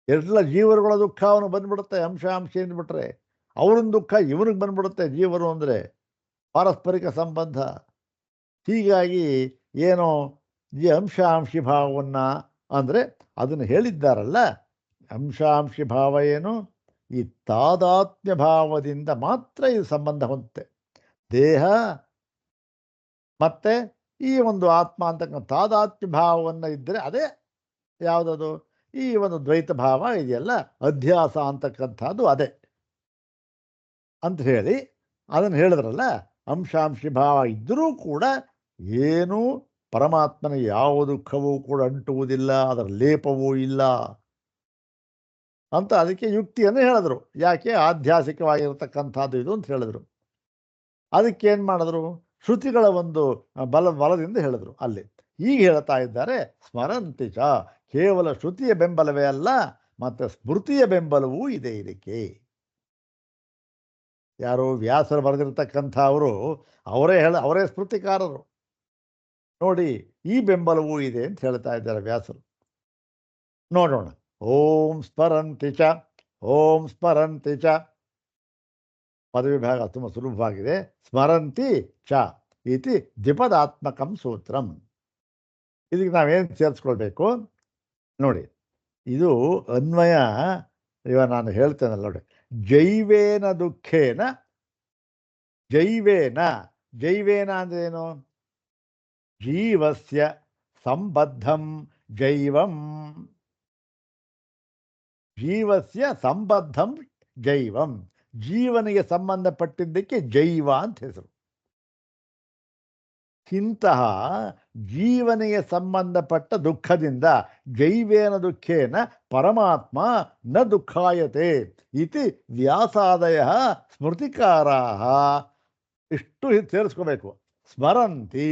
ಎಲ್ಲ ಜೀವರುಗಳ ದುಃಖ ಅವನು ಬಂದ್ಬಿಡುತ್ತೆ ಅಂಶಿ ಅಂದ್ಬಿಟ್ರೆ. ಅವ್ರನ್ನ ದುಃಖ ಇವನಿಗೆ ಬಂದ್ಬಿಡುತ್ತೆ. ಜೀವರು ಅಂದರೆ ಪಾರಸ್ಪರಿಕ ಸಂಬಂಧ. ಹೀಗಾಗಿ ಏನೋ ಈ ಅಂಶಿ ಭಾವವನ್ನು ಅಂದರೆ ಅದನ್ನು ಹೇಳಿದ್ದಾರಲ್ಲ. ಅಂಶಿ ಭಾವ ಏನು? ಈ ತಾದಾತ್ಮ್ಯ ಭಾವದಿಂದ ಮಾತ್ರ ಇದು ಸಂಬಂಧ ಹೊಂದುತ್ತೆ. ದೇಹ ಮತ್ತೆ ಈ ಒಂದು ಆತ್ಮ ಅಂತಕ್ಕಂಥ ತಾದಾತ್ಮ್ಯ ಭಾವವನ್ನು ಇದ್ದರೆ ಅದೇ ಯಾವುದದು? ಈ ಒಂದು ದ್ವೈತ ಭಾವ ಇದೆಯಲ್ಲ, ಅಧ್ಯಾಸ ಅಂತಕ್ಕಂಥದ್ದು ಅದೇ ಅಂತ ಹೇಳಿ ಅದನ್ನು ಹೇಳಿದ್ರಲ್ಲ. ಅಂಶಿ ಭಾವ ಇದ್ದರೂ ಕೂಡ ಏನೂ ಪರಮಾತ್ಮನ ಯಾವ ದುಃಖವೂ ಕೂಡ ಅಂಟುವುದಿಲ್ಲ, ಅದರ ಲೇಪವೂ ಇಲ್ಲ ಅಂತ ಅದಕ್ಕೆ ಯುಕ್ತಿಯನ್ನು ಹೇಳಿದ್ರು. ಯಾಕೆ? ಆಧ್ಯಾಸಿಕವಾಗಿರತಕ್ಕಂಥದ್ದು ಇದು ಅಂತ ಹೇಳಿದ್ರು. ಅದಕ್ಕೇನು ಮಾಡಿದ್ರು? ಶ್ರುತಿಗಳ ಒಂದು ಬಲದಿಂದ ಹೇಳಿದ್ರು ಅಲ್ಲಿ. ಈಗ ಹೇಳ್ತಾ ಇದ್ದಾರೆ ಸ್ಮರಂತಿ ಚ, ಕೇವಲ ಶ್ರುತಿಯ ಬೆಂಬಲವೇ ಅಲ್ಲ, ಮತ್ತು ಸ್ಮೃತಿಯ ಬೆಂಬಲವೂ ಇದೆ ಇದಕ್ಕೆ. ಯಾರು? ವ್ಯಾಸರು ಬರೆದಿರ್ತಕ್ಕಂಥ ಅವರೇ ಸ್ಮೃತಿಕಾರರು. ನೋಡಿ, ಈ ಬೆಂಬಲವೂ ಇದೆ ಅಂತ ಹೇಳ್ತಾ ಇದ್ದಾರೆ ವ್ಯಾಸರು. ನೋಡೋಣ. ಓಂ ಸ್ಮರಂತಿ ಚ ಪದವಿಭಾಗ ತುಂಬ ಸುಲಭವಾಗಿದೆ. ಸ್ಮರಂತಿ ಚ ಇತಿ ದ್ವಿಪದಾತ್ಮಕಂ ಸೂತ್ರಂ. ಇದಕ್ಕೆ ನಾವೇನು ಸೇರಿಸ್ಕೊಳ್ಬೇಕು ನೋಡಿ. ಇದು ಅನ್ವಯ ಇವಾಗ ನಾನು ಹೇಳ್ತೇನಲ್ಲ ನೋಡಿ. ಜೈವೇನ ದುಃಖೇನ, ಜೈವೇನ ಅಂದ್ರೇನು? ಜೀವಸ್ಯ ಸಂಬದ್ಧಂ ಜೈವಂ, ಜೀವಸ್ಯ ಸಂಬದ್ಧಂ ಜೈವಂ, ಜೀವನಿಗೆ ಸಂಬಂಧಪಟ್ಟಿದ್ದಕ್ಕೆ ಜೈವ ಅಂತ ಹೆಸರು. ಇಂತಹ ಜೀವನಿಗೆ ಸಂಬಂಧಪಟ್ಟ ದುಃಖದಿಂದ ಜೈವೇನ ದುಃಖೇನ ಪರಮಾತ್ಮ ನ ದುಃಖಾಯತೆ ಇತಿ ವ್ಯಾಸಾದಯ ಸ್ಮೃತಿಕಾರಾಹ. ಇಷ್ಟು ಸೇರಿಸ್ಕೋಬೇಕು. ಸ್ಮರಂತಿ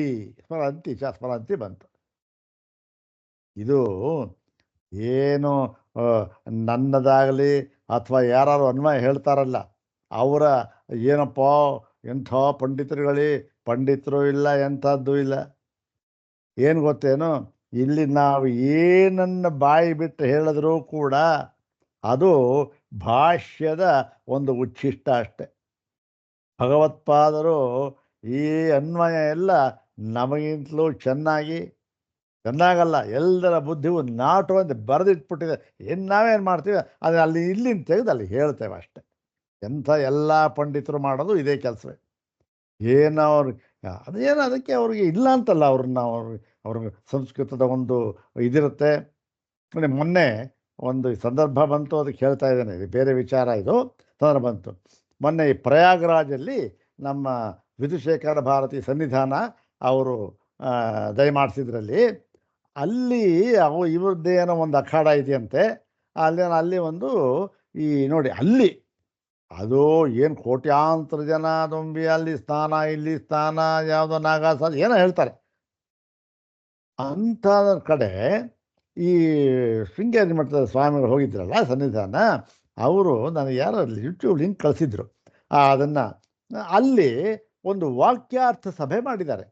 ಬಂತು. ಇದು ಏನು ನನ್ನದಾಗಲಿ ಅಥವಾ ಯಾರು ಅನ್ವಯ ಹೇಳ್ತಾರಲ್ಲ ಅವರ ಏನಪ್ಪ ಎಂಥ ಪಂಡಿತರು ಇಲ್ಲ, ಎಂಥದ್ದು ಇಲ್ಲ. ಏನು ಗೊತ್ತೇನು? ಇಲ್ಲಿ ನಾವು ಏನನ್ನು ಬಾಯಿ ಬಿಟ್ಟು ಹೇಳಿದ್ರೂ ಕೂಡ ಅದು ಭಾಷ್ಯದ ಒಂದು ಉಚ್ಛಿಷ್ಟ ಅಷ್ಟೆ. ಭಗವತ್ಪಾದರು ಈ ಅನ್ವಯ ಎಲ್ಲ ನಮಗಿಂತಲೂ ಚೆನ್ನಾಗಲ್ಲ, ಎಲ್ಲರ ಬುದ್ಧಿಗೂ ನಾಟು ಅಂತ ಬರೆದಿಟ್ಬಿಟ್ಟಿದೆ. ನಾವೇನು ಮಾಡ್ತೀವಿ ಅದನ್ನು ಅಲ್ಲಿ ಇಲ್ಲಿಂದ ತೆಗೆದು ಅಲ್ಲಿ ಹೇಳ್ತೇವೆ ಅಷ್ಟೆ. ಎಲ್ಲ ಪಂಡಿತರು ಮಾಡೋದು ಇದೇ ಕೆಲಸವೇ. ಅದಕ್ಕೆ ಅವ್ರಿಗೆ ಇಲ್ಲ ಅಂತಲ್ಲ, ಅವ್ರಿಗೆ ಸಂಸ್ಕೃತದ ಒಂದು ಇದಿರುತ್ತೆ. ಮೊನ್ನೆ ಒಂದು ಸಂದರ್ಭ ಬಂತು, ಅದಕ್ಕೆ ಹೇಳ್ತಾ ಇದ್ದೇನೆ. ಇದು ಬೇರೆ ವಿಚಾರ, ಇದು ಸಂದರ್ಭ ಬಂತು ಮೊನ್ನೆ ಈ ಪ್ರಯಾಗ್ರಾಜಲ್ಲಿ ನಮ್ಮ ವಿಧುಶೇಖರ ಭಾರತಿ ಸನ್ನಿಧಾನ ಅವರು ದಯಮಾಡಿಸಿದ್ರಲ್ಲಿ, ಅಲ್ಲಿ ಅವು ಇವ್ರದ್ದೇನೋ ಒಂದು ಅಖಾಡ ಇದೆಯಂತೆ. ಅಲ್ಲಿ ಒಂದು ಈ ನೋಡಿ ಅಲ್ಲಿ ಅದು ಏನು ಕೋಟ್ಯಾಂತರ ಜನ ತುಂಬಿ ಅಲ್ಲಿ ಸ್ನಾನ ಇಲ್ಲಿ ಸ್ನಾನ ಯಾವುದೋ ನಾಗಾಸ ಏನೋ ಹೇಳ್ತಾರೆ. ಅಂಥ ಕಡೆ ಈ ಶೃಂಗೇರಿ ಮಠದ ಸ್ವಾಮಿಗಳು ಹೋಗಿದ್ರಲ್ಲ ಸನ್ನಿಧಾನ, ಅವರು ನನಗೆ ಯಾರೋ ಯೂಟ್ಯೂಬ್ ಲಿಂಕ್ ಕಳಿಸಿದ್ರು. ಅದನ್ನು ಅಲ್ಲಿ ಒಂದು ವಾಕ್ಯಾರ್ಥ ಸಭೆ ಮಾಡಿದ್ದಾರೆ.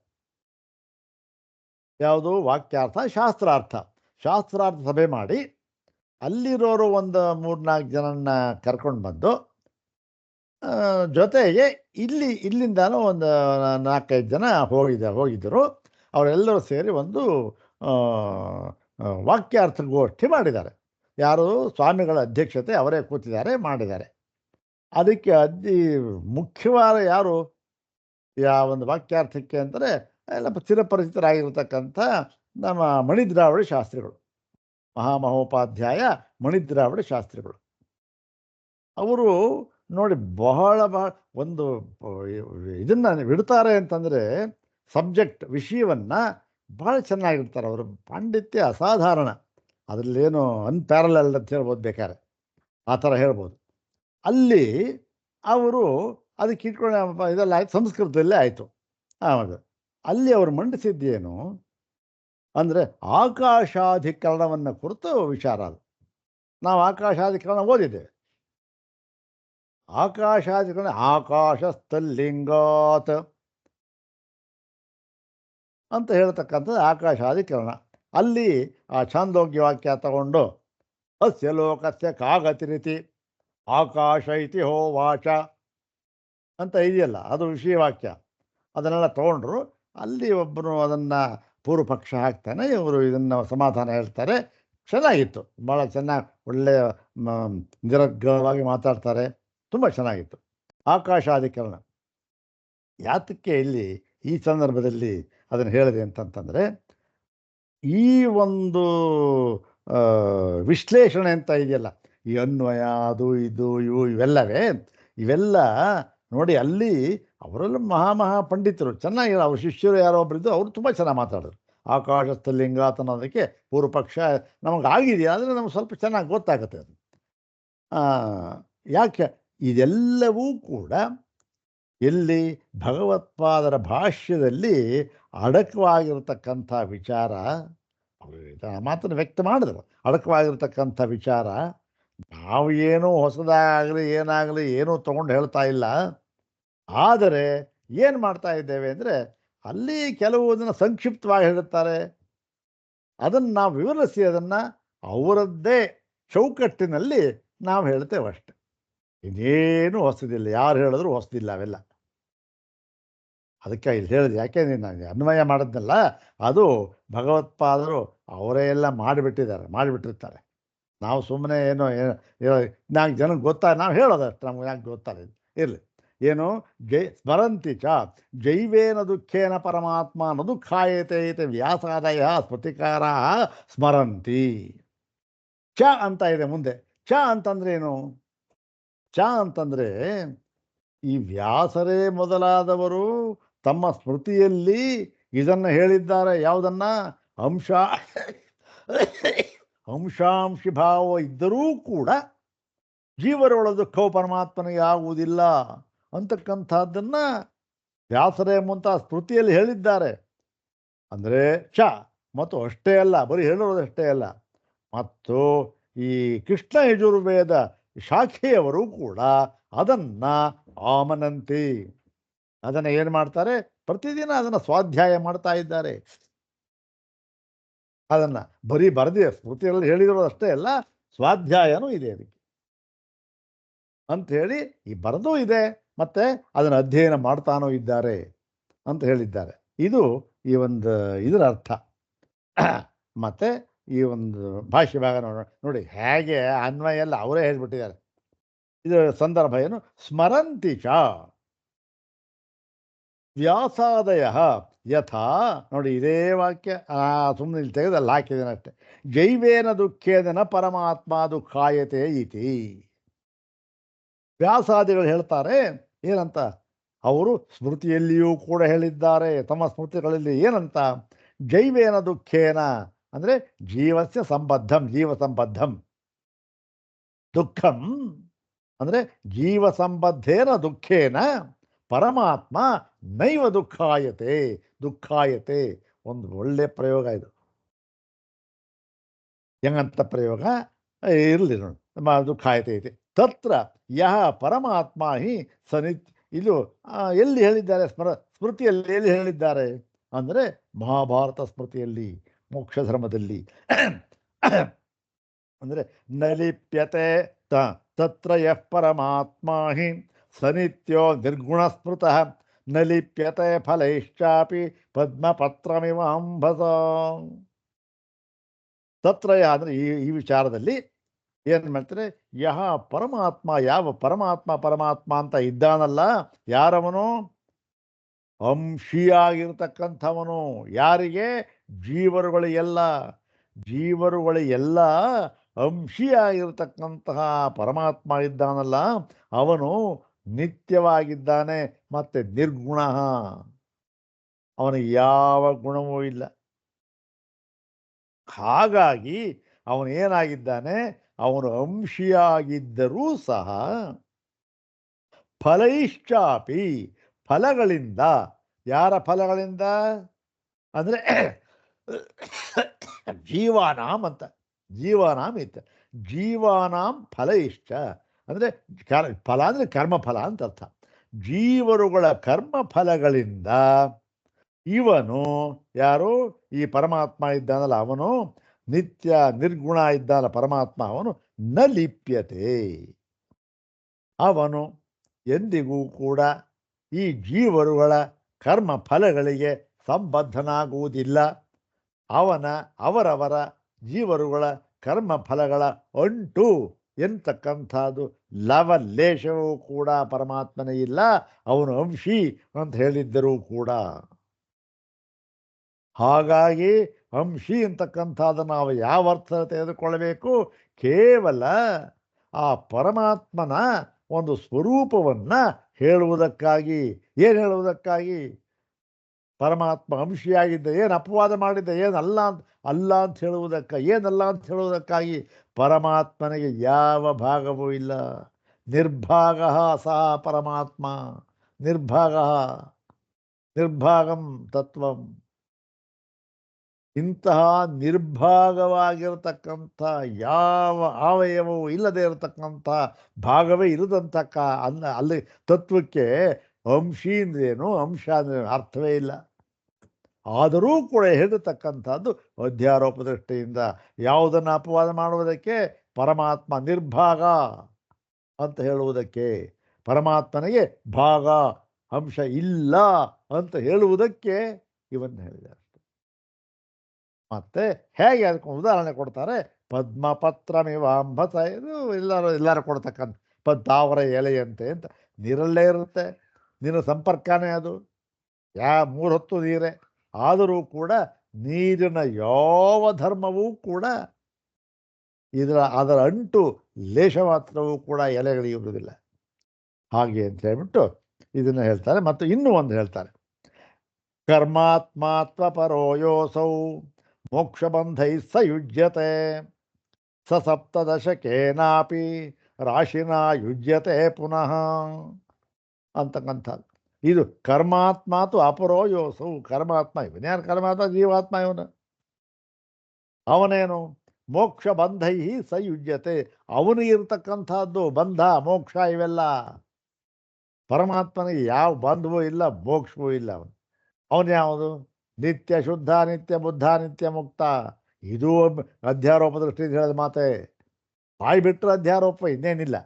ಯಾವುದು ವಾಕ್ಯಾರ್ಥ, ಶಾಸ್ತ್ರಾರ್ಥ ಸಭೆ ಮಾಡಿ ಅಲ್ಲಿರೋರು ಒಂದು 3-4 ಜನನ್ನ ಕರ್ಕೊಂಡು ಬಂದು, ಜೊತೆಗೆ ಇಲ್ಲಿಂದನೂ ಒಂದು 4-5 ಜನ ಹೋಗಿದ್ದರು. ಅವರೆಲ್ಲರೂ ಸೇರಿ ಒಂದು ವಾಕ್ಯಾರ್ಥ ಗೋಷ್ಠಿ ಮಾಡಿದ್ದಾರೆ. ಯಾರು ಸ್ವಾಮಿಗಳ ಅಧ್ಯಕ್ಷತೆ ಅವರೇ ಕೂತಿದ್ದಾರೆ, ಮಾಡಿದ್ದಾರೆ. ಅದಕ್ಕೆ ಮುಖ್ಯವಾದ ಯಾರು ಒಂದು ವಾಕ್ಯಾರ್ಥಕ್ಕೆ ಅಂದರೆ ಎಲ್ಲ ಚಿರಪರಿಚಿತರಾಗಿರ್ತಕ್ಕಂಥ ನಮ್ಮ ಮಣಿದ್ರಾವಳಿ ಶಾಸ್ತ್ರಿಗಳು, ಮಹಾಮಹೋಪಾಧ್ಯಾಯ ಮಣಿದ್ರಾವಳಿ ಶಾಸ್ತ್ರಿಗಳು. ಅವರು ನೋಡಿ ಬಹಳ ಒಂದು ಇದನ್ನು ಬಿಡ್ತಾರೆ ಅಂತಂದರೆ ಸಬ್ಜೆಕ್ಟ್ ವಿಷಯವನ್ನು ಭಾಳ ಚೆನ್ನಾಗಿರ್ತಾರೆ. ಅವರು ಪಾಂಡಿತ್ಯ ಅಸಾಧಾರಣ, ಅದರಲ್ಲೇನು ಅನ್ಪ್ಯಾರಲಲ್ ಅಂತ ಹೇಳ್ಬೋದು, ಬೇಕಾದ್ರೆ ಆ ಥರ ಹೇಳ್ಬೋದು. ಅಲ್ಲಿ ಅವರು ಅದಕ್ಕೆ ಇಟ್ಕೊಂಡು ಇದೆಲ್ಲ ಆಯ್ತು, ಸಂಸ್ಕೃತದಲ್ಲೇ ಆಯಿತು. ಆವಾಗ ಅಲ್ಲಿ ಅವರು ಮಂಡಿಸಿದ್ದೇನು ಅಂದರೆ ಆಕಾಶಾಧಿಕರಣವನ್ನು ಕುರಿತು ವಿಚಾರ. ಅದು ನಾವು ಆಕಾಶಾಧಿಕರಣ ಓದಿದ್ದೇವೆ. ಆಕಾಶಾಧಿಕರಣ ಆಕಾಶಸ್ಥಲಿಂಗಾತ್ ಅಂತ ಹೇಳ್ತಕ್ಕಂಥದ್ದು ಆಕಾಶಾಧಿಕರಣ. ಅಲ್ಲಿ ಆ ಛಾಂದೋಗ್ಯ ವಾಕ್ಯ ತಗೊಂಡು ಅಸ್ಯ ಲೋಕಸ್ಯ ಕಾಗತಿರಿತಿ ಆಕಾಶ ಇತಿ ಹೋವಾಚ ಅಂತ ಇದೆಯಲ್ಲ, ಅದು ವಿಷಯವಾಕ್ಯ. ಅದನ್ನೆಲ್ಲ ತಗೊಂಡ್ರು. ಅಲ್ಲಿ ಒಬ್ಬರು ಅದನ್ನು ಪೂರ್ವಪಕ್ಷ ಹಾಕ್ತಾನೆ, ಇವರು ಇದನ್ನು ಸಮಾಧಾನ ಹೇಳ್ತಾರೆ. ಚೆನ್ನಾಗಿತ್ತು, ಭಾಳ ಚೆನ್ನಾಗಿ ಒಳ್ಳೆಯ ನಿರರ್ಗಳವಾಗಿ ಮಾತಾಡ್ತಾರೆ. ತುಂಬ ಚೆನ್ನಾಗಿತ್ತು ಆಕಾಶಾಧಿಕರಣ. ಯಾತಕ್ಕೆ ಇಲ್ಲಿ ಈ ಸಂದರ್ಭದಲ್ಲಿ ಅದನ್ನು ಹೇಳಿದೆ ಅಂತಂತಂದರೆ, ಈ ಒಂದು ವಿಶ್ಲೇಷಣೆ ಅಂತ ಇದೆಯಲ್ಲ, ಈ ಅನ್ವಯ ಅದು ಇದು ಇವೆಲ್ಲ ನೋಡಿ. ಅಲ್ಲಿ ಅವರೆಲ್ಲ ಮಹಾ ಪಂಡಿತರು, ಚೆನ್ನಾಗಿ ಅವ್ರ ಶಿಷ್ಯರು ಯಾರೋ ಒಬ್ಬರಿದ್ದು, ಅವರು ತುಂಬ ಚೆನ್ನಾಗಿ ಮಾತಾಡಿದ್ರು. ಆಕಾಶಸ್ಥಲಿಂಗಾತ್ ಅನ್ನೋದಕ್ಕೆ ಪೂರ್ವಪಕ್ಷ ನಮಗೆ ಆಗಿದೆಯಾ ಅಂದರೆ ನಮ್ಗೆ ಸ್ವಲ್ಪ ಚೆನ್ನಾಗಿ ಗೊತ್ತಾಗುತ್ತೆ ಅದು. ಯಾಕೆ ಇದೆಲ್ಲವೂ ಕೂಡ ಎಲ್ಲಿ ಭಗವತ್ಪಾದರ ಭಾಷ್ಯದಲ್ಲಿ ಅಡಕವಾಗಿರತಕ್ಕಂಥ ವಿಚಾರ. ಅವರು ಮಾತನ್ನು ವ್ಯಕ್ತ ಮಾಡಿದ್ರು, ಅಡಕವಾಗಿರ್ತಕ್ಕಂಥ ವಿಚಾರ. ನಾವು ಏನೂ ಹೊಸದಾಗಲಿ ಏನಾಗಲಿ ಏನೂ ತೊಗೊಂಡು ಹೇಳ್ತಾ ಇಲ್ಲ. ಆದರೆ ಏನು ಮಾಡ್ತಾ ಇದ್ದೇವೆ ಅಂದರೆ, ಅಲ್ಲಿ ಕೆಲವುದನ್ನು ಸಂಕ್ಷಿಪ್ತವಾಗಿ ಹೇಳುತ್ತಾರೆ, ಅದನ್ನು ನಾವು ವಿವರಿಸಿ ಅದನ್ನು ಅವರದ್ದೇ ಚೌಕಟ್ಟಿನಲ್ಲಿ ನಾವು ಹೇಳ್ತೇವೆ ಅಷ್ಟೆ. ಇನ್ನೇನು ಹೊಸದಿಲ್ಲ, ಯಾರು ಹೇಳಿದ್ರು ಹೊಸದಿಲ್ಲ ಅವೆಲ್ಲ. ಅದಕ್ಕೆ ಇಲ್ಲಿ ಹೇಳಿದೆ, ಯಾಕೆಂದ್ರೆ ನಾನು ಅನ್ವಯ ಮಾಡಿದ್ನಲ್ಲ, ಅದು ಭಗವತ್ಪಾದರು ಅವರೇ ಎಲ್ಲ ಮಾಡಿಬಿಟ್ಟಿರ್ತಾರೆ. ನಾವು ಸುಮ್ಮನೆ ಏನೋ 4 ಜನಕ್ಕೆ ನಾವು ಹೇಳೋದಷ್ಟು ನಮ್ಗೆ ಯಾಕೆ ಗೊತ್ತಾಗ ಇರಲಿ. ಏನು ಸ್ಮರಂತಿ ಚ ಜೈವೇನ ದುಃಖೇನ ಪರಮಾತ್ಮ ನ ದುಃಖಾಯತೆ ಇತಿ ವ್ಯಾಸಾದಯ ಸ್ಮೃತಿಕಾರ ಸ್ಮರಂತಿ. ಚ ಅಂತ ಇದೆ ಮುಂದೆ. ಚ ಅಂತಂದ್ರೆ ಏನು? ಚ ಅಂತಂದರೆ ಈ ವ್ಯಾಸರೇ ಮೊದಲಾದವರು ತಮ್ಮ ಸ್ಮೃತಿಯಲ್ಲಿ ಇದನ್ನು ಹೇಳಿದ್ದಾರೆ. ಯಾವುದನ್ನ? ಅಂಶಾಂಶಿ ಭಾವ ಇದ್ದರೂ ಕೂಡ ಜೀವರೊಳ ದುಃಖವು ಪರಮಾತ್ಮನಿಗೆ ಆಗುವುದಿಲ್ಲ ಅಂತಕ್ಕಂಥದ್ದನ್ನು ವ್ಯಾಸರೇ ಮುಂತ ಸ್ಮೃತಿಯಲ್ಲಿ ಹೇಳಿದ್ದಾರೆ. ಅಂದರೆ ಚ ಮತ್ತು ಅಷ್ಟೇ ಅಲ್ಲ, ಬರೀ ಹೇಳಿರೋದಷ್ಟೇ ಅಲ್ಲ, ಮತ್ತು ಈ ಕೃಷ್ಣ ಯಜುರ್ವೇದ ಶಾಖೆಯವರು ಕೂಡ ಅದನ್ನು ಆಮನಂತಿ, ಅದನ್ನು ಏನು ಮಾಡ್ತಾರೆ? ಪ್ರತಿದಿನ ಅದನ್ನು ಸ್ವಾಧ್ಯಾಯ ಮಾಡ್ತಾ ಇದ್ದಾರೆ. ಅದನ್ನು ಬರೀ ಬರೆದಿದೆ, ಸ್ಮೃತಿಯಲ್ಲಿ ಹೇಳಿರೋದಷ್ಟೇ ಅಲ್ಲ, ಸ್ವಾಧ್ಯಾಯನೂ ಇದೆ ಅದಕ್ಕೆ ಅಂಥೇಳಿ ಈ ಬರೆದೂ ಇದೆ, ಮತ್ತು ಅದನ್ನು ಅಧ್ಯಯನ ಮಾಡ್ತಾನೂ ಇದ್ದಾರೆ ಅಂತ ಹೇಳಿದ್ದಾರೆ. ಇದು ಈ ಒಂದು ಇದರ ಅರ್ಥ. ಮತ್ತು ಈ ಒಂದು ಭಾಷ್ಯ ಭಾಗ ನೋಡಿ ಹೇಗೆ ಅನ್ವಯ ಎಲ್ಲ ಅವರೇ ಹೇಳ್ಬಿಟ್ಟಿದ್ದಾರೆ. ಇದರ ಸಂದರ್ಭ ಏನು? ಸ್ಮರಂತಿ ಚ ವ್ಯಾಸಾದಯ ಯಥಾ, ನೋಡಿ ಇದೇ ವಾಕ್ಯ ಸುಮ್ಮನೆ ಇಲ್ಲಿ ತೆಗೆದಲ್ಲಿ ಹಾಕಿದ್ದೇನೆ ಅಷ್ಟೆ. ಜೈವೇನ ದುಃಖೇನ ಪರಮಾತ್ಮ ದುಃಖಾಯತೆ ಇತಿ. ವ್ಯಾಸಾದಿಗಳು ಹೇಳ್ತಾರೆ ಏನಂತ? ಅವರು ಸ್ಮೃತಿಯಲ್ಲಿಯೂ ಕೂಡ ಹೇಳಿದ್ದಾರೆ. ತಮ್ಮ ಸ್ಮೃತಿಗಳಲ್ಲಿ ಏನಂತ? ಜೈವೇನ ದುಃಖೇನ ಅಂದರೆ ಜೀವಸ್ಯ ಸಂಬದ್ಧಂ, ಜೀವ ಸಂಬದ್ಧಂ. ದುಃಖಂ ಅಂದರೆ ಜೀವ ಸಂಬದ್ಧೇನ ದುಃಖೇನ ಪರಮಾತ್ಮ ನೈವ ದುಃಖಾಯತೆ. ದುಃಖಾಯತೆ ಒಂದು ಒಳ್ಳೆ ಪ್ರಯೋಗ ಇದು. ಹೆಂಗಂತ ಪ್ರಯೋಗ ಇರಲಿ ನೋಡಿ. ದುಃಖಾಯತೆ ಐತೆ ತತ್ರ ಯಹ ಪರಮಾತ್ಮ ಹಿ ಇದು ಎಲ್ಲಿ ಹೇಳಿದ್ದಾರೆ? ಸ್ಮೃತಿಯಲ್ಲಿ ಎಲ್ಲಿ ಹೇಳಿದ್ದಾರೆ ಅಂದರೆ ಮಹಾಭಾರತ ಸ್ಮೃತಿಯಲ್ಲಿ, ಮೋಕ್ಷ ಧರ್ಮದಲ್ಲಿ. ಅಂದರೆ ನಲಿಪ್ಯತೆ ತತ್ರ ಯಃ ಪರಮಾತ್ಮ ಹಿ ಸನಿತ್ಯೋ ನಿರ್ಗುಣ ಸ್ಮೃತಃ ನಲಿಪ್ಯತೆ ಫಲೈಶ್ಚಾಪಿ ಪದ್ಮಪತ್ರಮಿವ ಅಂಬಸ. ತತ್ರಯ ಅಂದರೆ ಈ ವಿಚಾರದಲ್ಲಿ ಏನು ಮಾಡ್ತಾರೆ? ಯಹ ಪರಮಾತ್ಮ, ಯಾವ ಪರಮಾತ್ಮ ಪರಮಾತ್ಮ ಅಂತ ಇದ್ದಾನಲ್ಲ, ಯಾರವನು? ಅಂಶಿಯಾಗಿರ್ತಕ್ಕಂಥವನು. ಯಾರಿಗೆ? ಜೀವರುಗಳಿಗೆಲ್ಲ. ಜೀವರುಗಳಿಗೆಲ್ಲ ಅಂಶಿಯಾಗಿರ್ತಕ್ಕಂತಹ ಪರಮಾತ್ಮ ಇದ್ದಾನಲ್ಲ, ಅವನು ನಿತ್ಯವಾಗಿದ್ದಾನೆ ಮತ್ತು ನಿರ್ಗುಣ. ಅವನಿಗೆ ಯಾವ ಗುಣವೂ ಇಲ್ಲ. ಹಾಗಾಗಿ ಅವನು ಏನಾಗಿದ್ದಾನೆ? ಅವನು ಅಂಶಿಯಾಗಿದ್ದರೂ ಸಹ ಫಲೈಶ್ಚಾಪಿ, ಫಲಗಳಿಂದ. ಯಾರ ಫಲಗಳಿಂದ ಅಂದರೆ ಜೀವಾನಾಂ ಅಂತ. ಜೀವಾನಾಂ ಇತ್ತು. ಜೀವಾನಾಂ ಫಲೈಶ್ಚ ಅಂದರೆ ಫಲ ಅಂದರೆ ಕರ್ಮಫಲ ಅಂತ ಅರ್ಥ. ಜೀವರುಗಳ ಕರ್ಮಫಲಗಳಿಂದ ಇವನು, ಯಾರು? ಈ ಪರಮಾತ್ಮ ಇದ್ದಾನಲ್ಲ ಅವನು, ನಿತ್ಯ ನಿರ್ಗುಣ ಇದ್ದಾನ ಪರಮಾತ್ಮ, ಅವನು ನ ಲಿಪ್ಯತೆ. ಅವನು ಎಂದಿಗೂ ಕೂಡ ಈ ಜೀವರುಗಳ ಕರ್ಮ ಫಲಗಳಿಗೆ ಸಂಬದ್ಧನಾಗುವುದಿಲ್ಲ. ಅವರವರ ಜೀವರುಗಳ ಕರ್ಮ ಫಲಗಳ ಅಂಟು ಎಂತಕ್ಕಂಥದ್ದು ಲವಲೇಶವೂ ಕೂಡ ಪರಮಾತ್ಮನೇ ಇಲ್ಲ. ಅವನು ಅಂಶಿ ಅಂತ ಹೇಳಿದ್ದರೂ ಕೂಡ. ಹಾಗಾಗಿ ಅಂಶಿ ಅಂತಕ್ಕಂಥದ್ದನ್ನು ನಾವು ಯಾವ ಅರ್ಥ ತೆಗೆದುಕೊಳ್ಳಬೇಕು? ಕೇವಲ ಆ ಪರಮಾತ್ಮನ ಒಂದು ಸ್ವರೂಪವನ್ನು ಹೇಳುವುದಕ್ಕಾಗಿ. ಏನು ಹೇಳುವುದಕ್ಕಾಗಿ? ಪರಮಾತ್ಮ ಅಂಶಿಯಾಗಿದ್ದ, ಏನು ಅಪವಾದ ಮಾಡಿದ್ದ, ಏನಲ್ಲ ಅಲ್ಲ ಅಂತ ಹೇಳುವುದಕ್ಕಾಗಿ. ಏನಲ್ಲ ಅಂತ ಹೇಳುವುದಕ್ಕಾಗಿ ಪರಮಾತ್ಮನಿಗೆ ಯಾವ ಭಾಗವೂ ಇಲ್ಲ. ನಿರ್ಭಾಗ ಸಹ ಪರಮಾತ್ಮ. ನಿರ್ಭಾಗ, ನಿರ್ಭಾಗಂ ತತ್ವಂ. ಇಂತಹ ನಿರ್ಭಾಗವಾಗಿರತಕ್ಕಂಥ ಯಾವ ಅವಯವೂ ಇಲ್ಲದೆ ಇರತಕ್ಕಂಥ, ಭಾಗವೇ ಇರದಂತಕ್ಕ ಅಲ್ಲಿ ತತ್ವಕ್ಕೆ ಅಂಶಿ ಅಂದ್ರೇನು, ಅಂಶ ಅಂದ್ರೇನು ಅರ್ಥವೇ ಇಲ್ಲ. ಆದರೂ ಕೂಡ ಹೇಳಿರ್ತಕ್ಕಂಥದ್ದು ಅಧ್ಯಾರೋಪ ದೃಷ್ಟಿಯಿಂದ. ಯಾವುದನ್ನು ಅಪವಾದ ಮಾಡುವುದಕ್ಕೆ? ಪರಮಾತ್ಮ ನಿರ್ಭಾಗ ಅಂತ ಹೇಳುವುದಕ್ಕೆ. ಪರಮಾತ್ಮನಿಗೆ ಭಾಗ, ಅಂಶ ಇಲ್ಲ ಅಂತ ಹೇಳುವುದಕ್ಕೆ ಇವನ್ನು ಹೇಳಿದ್ದಾರೆ. ಮತ್ತೆ ಹೇಗೆ ಅದಕ್ಕೆ ಉದಾಹರಣೆ ಕೊಡ್ತಾರೆ? ಪದ್ಮಪತ್ರಮಿವಾಂಬಸ. ಇದು ಎಲ್ಲರೂ ಕೊಡ್ತಕ್ಕಂಥ ತಾವರ ಎಲೆಯಂತೆ ಅಂತ. ನೀರಲ್ಲೇ ಇರುತ್ತೆ, ನೀರಿನ ಸಂಪರ್ಕನೇ ಅದು. 3 ಹೊತ್ತು ನೀರೇ. ಆದರೂ ಕೂಡ ನೀರಿನ ಯಾವ ಧರ್ಮವೂ ಕೂಡ ಅದರ ಅಂಟು ಲೇಷ ಮಾತ್ರವೂ ಕೂಡ ಎಲೆಗಳಿಗೆ ಇರುವುದಿಲ್ಲ. ಹಾಗೆ ಅಂತ ಹೇಳ್ಬಿಟ್ಟು ಇದನ್ನು ಹೇಳ್ತಾರೆ. ಮತ್ತು ಇನ್ನೂ ಒಂದು ಹೇಳ್ತಾರೆ. ಕರ್ಮಾತ್ಮಾತ್ವ ಪರೋ ಯೋಸೌ ಮೋಕ್ಷಬಂಧೈ ಸ ಯುಜ್ಯತೆ ಸ ಸಪ್ತದಶಕೇನಾಪಿ ರಾಶಿನ ಯುಜ್ಯತೆ ಪುನಃ ಅಂತಕ್ಕಂಥದ್ದು. ಇದು ಕರ್ಮಾತ್ಮಾತು ಅಪರೋ ಯೋಸೌ. ಕರ್ಮಾತ್ಮ ಇವನ್ಯಾರು? ಕರ್ಮಾತ್ಮ ಜೀವಾತ್ಮ ಇವನು. ಅವನೇನು? ಮೋಕ್ಷ ಬಂಧೈ ಸ ಯುಜ್ಯತೆ. ಅವನು ಇರ್ತಕ್ಕಂಥದ್ದು ಬಂಧ ಮೋಕ್ಷ ಇವೆಲ್ಲ. ಪರಮಾತ್ಮನಿಗೆ ಯಾವ ಬಂಧವೂ ಇಲ್ಲ, ಮೋಕ್ಷವೂ ಇಲ್ಲ. ಅವನು ಯಾವುದು? ನಿತ್ಯ ಶುದ್ಧ, ನಿತ್ಯ ಬುದ್ಧ, ನಿತ್ಯ ಮುಕ್ತ. ಇದು ಅಧ್ಯಾರೋಪ ದೃಷ್ಟಿಯಿಂದ ಹೇಳಿದ ಮಾತೆ. ಬಾಯಿ ಬಿಟ್ಟರೆ ಅಧ್ಯಾರೋಪ, ಇನ್ನೇನಿಲ್ಲ.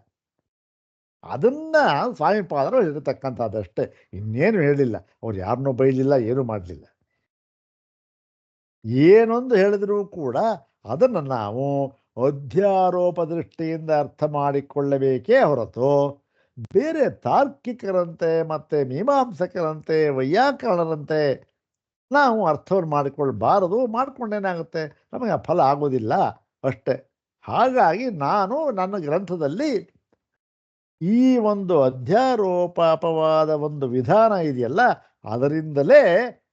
ಅದನ್ನ ಸ್ವಾಮಿಪಾದರು ಹೇಳಿರ್ತಕ್ಕಂಥದ್ದಷ್ಟೇ, ಇನ್ನೇನು ಹೇಳಿಲ್ಲ. ಅವ್ರು ಯಾರನ್ನೂ ಬೈಲಿಲ್ಲ, ಏನೂ ಮಾಡಲಿಲ್ಲ. ಏನೊಂದು ಹೇಳಿದರೂ ಕೂಡ ಅದನ್ನು ನಾವು ಅಧ್ಯಾರೋಪ ದೃಷ್ಟಿಯಿಂದ ಅರ್ಥ ಮಾಡಿಕೊಳ್ಳಬೇಕೇ ಹೊರತು ಬೇರೆ ತಾರ್ಕಿಕರಂತೆ ಮತ್ತು ಮೀಮಾಂಸಕರಂತೆ ವೈಯಾಕರಣರಂತೆ ನಾವು ಅರ್ಥವನ್ನು ಮಾಡಿಕೊಳ್ಬಾರದು. ಮಾಡಿಕೊಂಡೇನಾಗುತ್ತೆ? ನಮಗೆ ಆ ಫಲ ಆಗೋದಿಲ್ಲ ಅಷ್ಟೆ. ಹಾಗಾಗಿ ನಾನು ನನ್ನ ಗ್ರಂಥದಲ್ಲಿ ಈ ಒಂದು ಅಧ್ಯಾರೋಪಾಪವಾದ ಒಂದು ವಿಧಾನ ಇದೆಯಲ್ಲ, ಅದರಿಂದಲೇ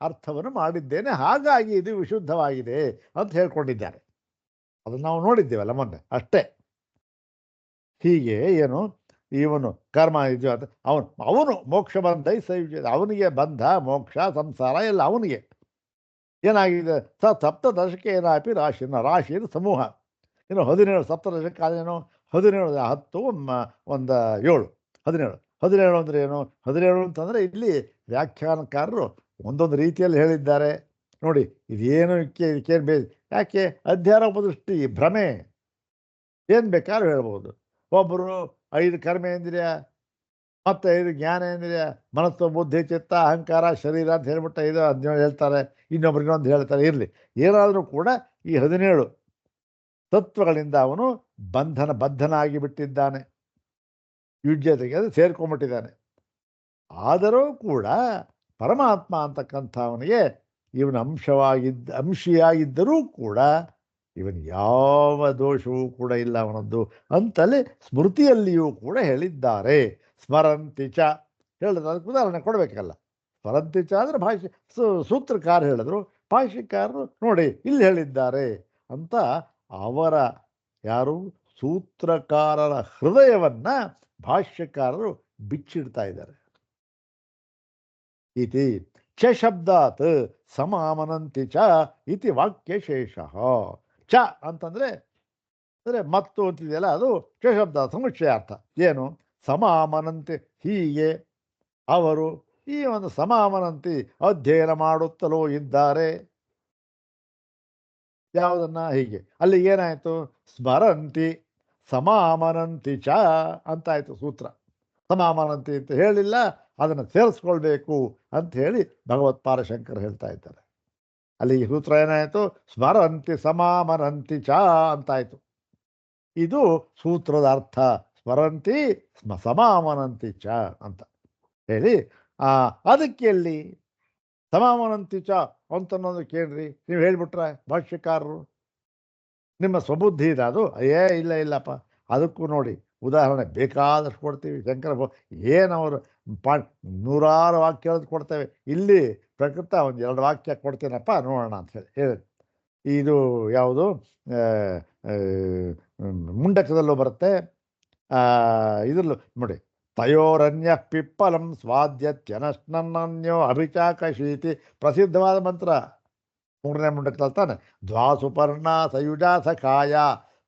ಅರ್ಥವನ್ನು ಮಾಡಿದ್ದೇನೆ, ಹಾಗಾಗಿ ಇದು ವಿಶುದ್ಧವಾಗಿದೆ ಅಂತ ಹೇಳ್ಕೊಂಡಿದ್ದಾರೆ. ಅದನ್ನು ನಾವು ನೋಡಿದ್ದೇವಲ್ಲ ಮೊನ್ನೆ ಅಷ್ಟೇ. ಹೀಗೆ ಏನು ಇವನು ಕರ್ಮ ಇದು ಅಂತ ಅವನು ಮೋಕ್ಷ ಬಂಧೈ ಸಯುಜ್ಯ, ಅವನಿಗೆ ಬಂಧ ಮೋಕ್ಷ ಸಂಸಾರ ಎಲ್ಲ ಅವನಿಗೆ. ಏನಾಗಿದೆ ಸಪ್ತದಶಕೇನಾಪಿ ರಾಶಿ ಸಮೂಹ. ಇನ್ನು 17 ಸಪ್ತದಶಕ ಏನು 17 10 ಒಂದು 7 17 ಅಂದರೆ ಏನು? 17 ಅಂತಂದರೆ ಇಲ್ಲಿ ವ್ಯಾಖ್ಯಾನಕಾರರು ಒಂದೊಂದು ರೀತಿಯಲ್ಲಿ ಹೇಳಿದ್ದಾರೆ ನೋಡಿ. ಇದೇನು ಇದಕ್ಕೇನು ಯಾಕೆ ಅಧ್ಯಾರೋಪ ದೃಷ್ಟಿ ಭ್ರಮೆ, ಏನು ಬೇಕಾದ್ರೂ ಹೇಳ್ಬೋದು. ಒಬ್ಬರು 5 ಕರ್ಮೇಂದ್ರಿಯ ಮತ್ತು 5 ಜ್ಞಾನೇಂದ್ರಿಯ, ಮನಸ್ಸು ಬುದ್ಧಿ ಚಿತ್ತ ಅಹಂಕಾರ ಶರೀರ ಅಂತ ಹೇಳ್ಬಿಟ್ಟು 5 17 ಹೇಳ್ತಾರೆ, ಇನ್ನೊಬ್ರು ಇನ್ನೊಂದು ಹೇಳ್ತಾರೆ. ಇರಲಿ, ಏನಾದರೂ ಕೂಡ ಈ 17 ತತ್ವಗಳಿಂದ ಅವನು ಬದ್ಧನಾಗಿ ಬಿಟ್ಟಿದ್ದಾನೆ, ಯುಜ್ಯತೆಗೆ ಅದು ಸೇರ್ಕೊಂಡ್ಬಿಟ್ಟಿದ್ದಾನೆ. ಆದರೂ ಕೂಡ ಪರಮಾತ್ಮ ಅಂತಕ್ಕಂಥ ಅವನಿಗೆ ಇವನ ಅಂಶಿಯಾಗಿದ್ದರೂ ಕೂಡ ಇವನು ಯಾವ ದೋಷವೂ ಕೂಡ ಇಲ್ಲ ಅವನದ್ದು ಅಂತಲೇ ಸ್ಮೃತಿಯಲ್ಲಿಯೂ ಕೂಡ ಹೇಳಿದ್ದಾರೆ. ಸ್ಮರಂತಿ ಚ ಹೇಳಿದ್ರೆ ಅದಕ್ಕೆ ಉದಾಹರಣೆ ಕೊಡಬೇಕಲ್ಲ. ಸ್ಮರಂತಿ ಚ ಅಂದರೆ ಸೂತ್ರಕಾರ ಹೇಳಿದ್ರು, ಭಾಷ್ಯಕಾರರು ನೋಡಿ ಇಲ್ಲಿ ಹೇಳಿದ್ದಾರೆ ಅಂತ ಅವರ ಯಾರು ಸೂತ್ರಕಾರರ ಹೃದಯವನ್ನು ಭಾಷ್ಯಕಾರರು ಬಿಚ್ಚಿಡ್ತಾ ಇದ್ದಾರೆ. ಇತಿ ಚ ಶಬ್ದಾತ್ ಸಮಾಮನಂತಿ ಚ ಇತಿ ವಾಕ್ಯಶೇಷ. ಚ ಅಂತಂದರೆ ಮತ್ತು ಅಂತಿದೆಯಲ್ಲ, ಅದು ಚ ಶಬ್ದ ಸಮುಚ್ಚಯಾರ್ಥ. ಏನು? ಸಮಾಮನಂತಿ, ಹೀಗೆ ಅವರು ಈ ಒಂದು ಸಮಾಮನಂತಿ ಅಧ್ಯಯನ ಮಾಡುತ್ತಲೋ ಇದ್ದಾರೆ. ಯಾವುದನ್ನ? ಹೀಗೆ. ಅಲ್ಲಿ ಏನಾಯಿತು? ಸ್ಮರಂತಿ ಸಮಾಮನಂತಿ ಚ ಅಂತಾಯಿತು ಸೂತ್ರ. ಸಮಾಮನಂತಿ ಅಂತ ಹೇಳಿಲ್ಲ, ಅದನ್ನು ಸೇರಿಸ್ಕೊಳ್ಬೇಕು ಅಂತ ಹೇಳಿ ಭಗವತ್ಪಾದ ಶಂಕರ ಹೇಳ್ತಾ ಇದ್ದಾರೆ. ಅಲ್ಲಿ ಈ ಸೂತ್ರ ಏನಾಯಿತು? ಸ್ಮರಂತಿ ಸಮಾಮನಂತಿ ಚ ಅಂತಾಯಿತು. ಇದು ಸೂತ್ರದ ಅರ್ಥ. ಸ್ಮರಂತಿ ಸಮಾಮನಂತಿ ಚ ಅಂತ ಹೇಳಿ ಅದಕ್ಕೆ ಎಲ್ಲಿ ಸಮಾಮನಂತಿ ಚ ಅಂತನ್ನೋದು ಕೇಳ್ರಿ, ನೀವು ಹೇಳ್ಬಿಟ್ರೆ ಭಾಷ್ಯಕಾರರು ನಿಮ್ಮ ಸ್ವಬುದ್ಧಿ ಇದೆ ಅದು. ಇಲ್ಲ ಇಲ್ಲಪ್ಪ, ಅದಕ್ಕೂ ನೋಡಿ ಉದಾಹರಣೆ ಬೇಕಾದಷ್ಟು ಕೊಡ್ತೀವಿ. ಶಂಕರ ಏನವರು ನೂರಾರು ವಾಕ್ಯ ಹೇಳೋದು ಕೊಡ್ತೇವೆ. ಇಲ್ಲಿ ಪ್ರಕೃತ ಒಂದು 2 ವಾಕ್ಯ ಕೊಡ್ತೀನಪ್ಪ ನೋಡೋಣ ಅಂತ ಹೇಳಿ. ಇದು ಯಾವುದು ಮುಂಡಕದಲ್ಲೂ ಬರುತ್ತೆ, ಇದ್ರಲ್ಲೂ ನೋಡಿ. ತಯೋರನ್ಯ ಪಿಪ್ಪಲಂ ಸ್ವಾದ್ಯತ್ಯನಶ್ನನ್ಯೋ ಅಭಿಚಾಕಶೀತಿ ಪ್ರಸಿದ್ಧವಾದ ಮಂತ್ರ 3ನೇ ಮುಂಡಕದಲ್ಲಿ ತಾನೆ. ದ್ವಾಸುಪರ್ಣ ಸಯುಜಾ ಸಖಾಯ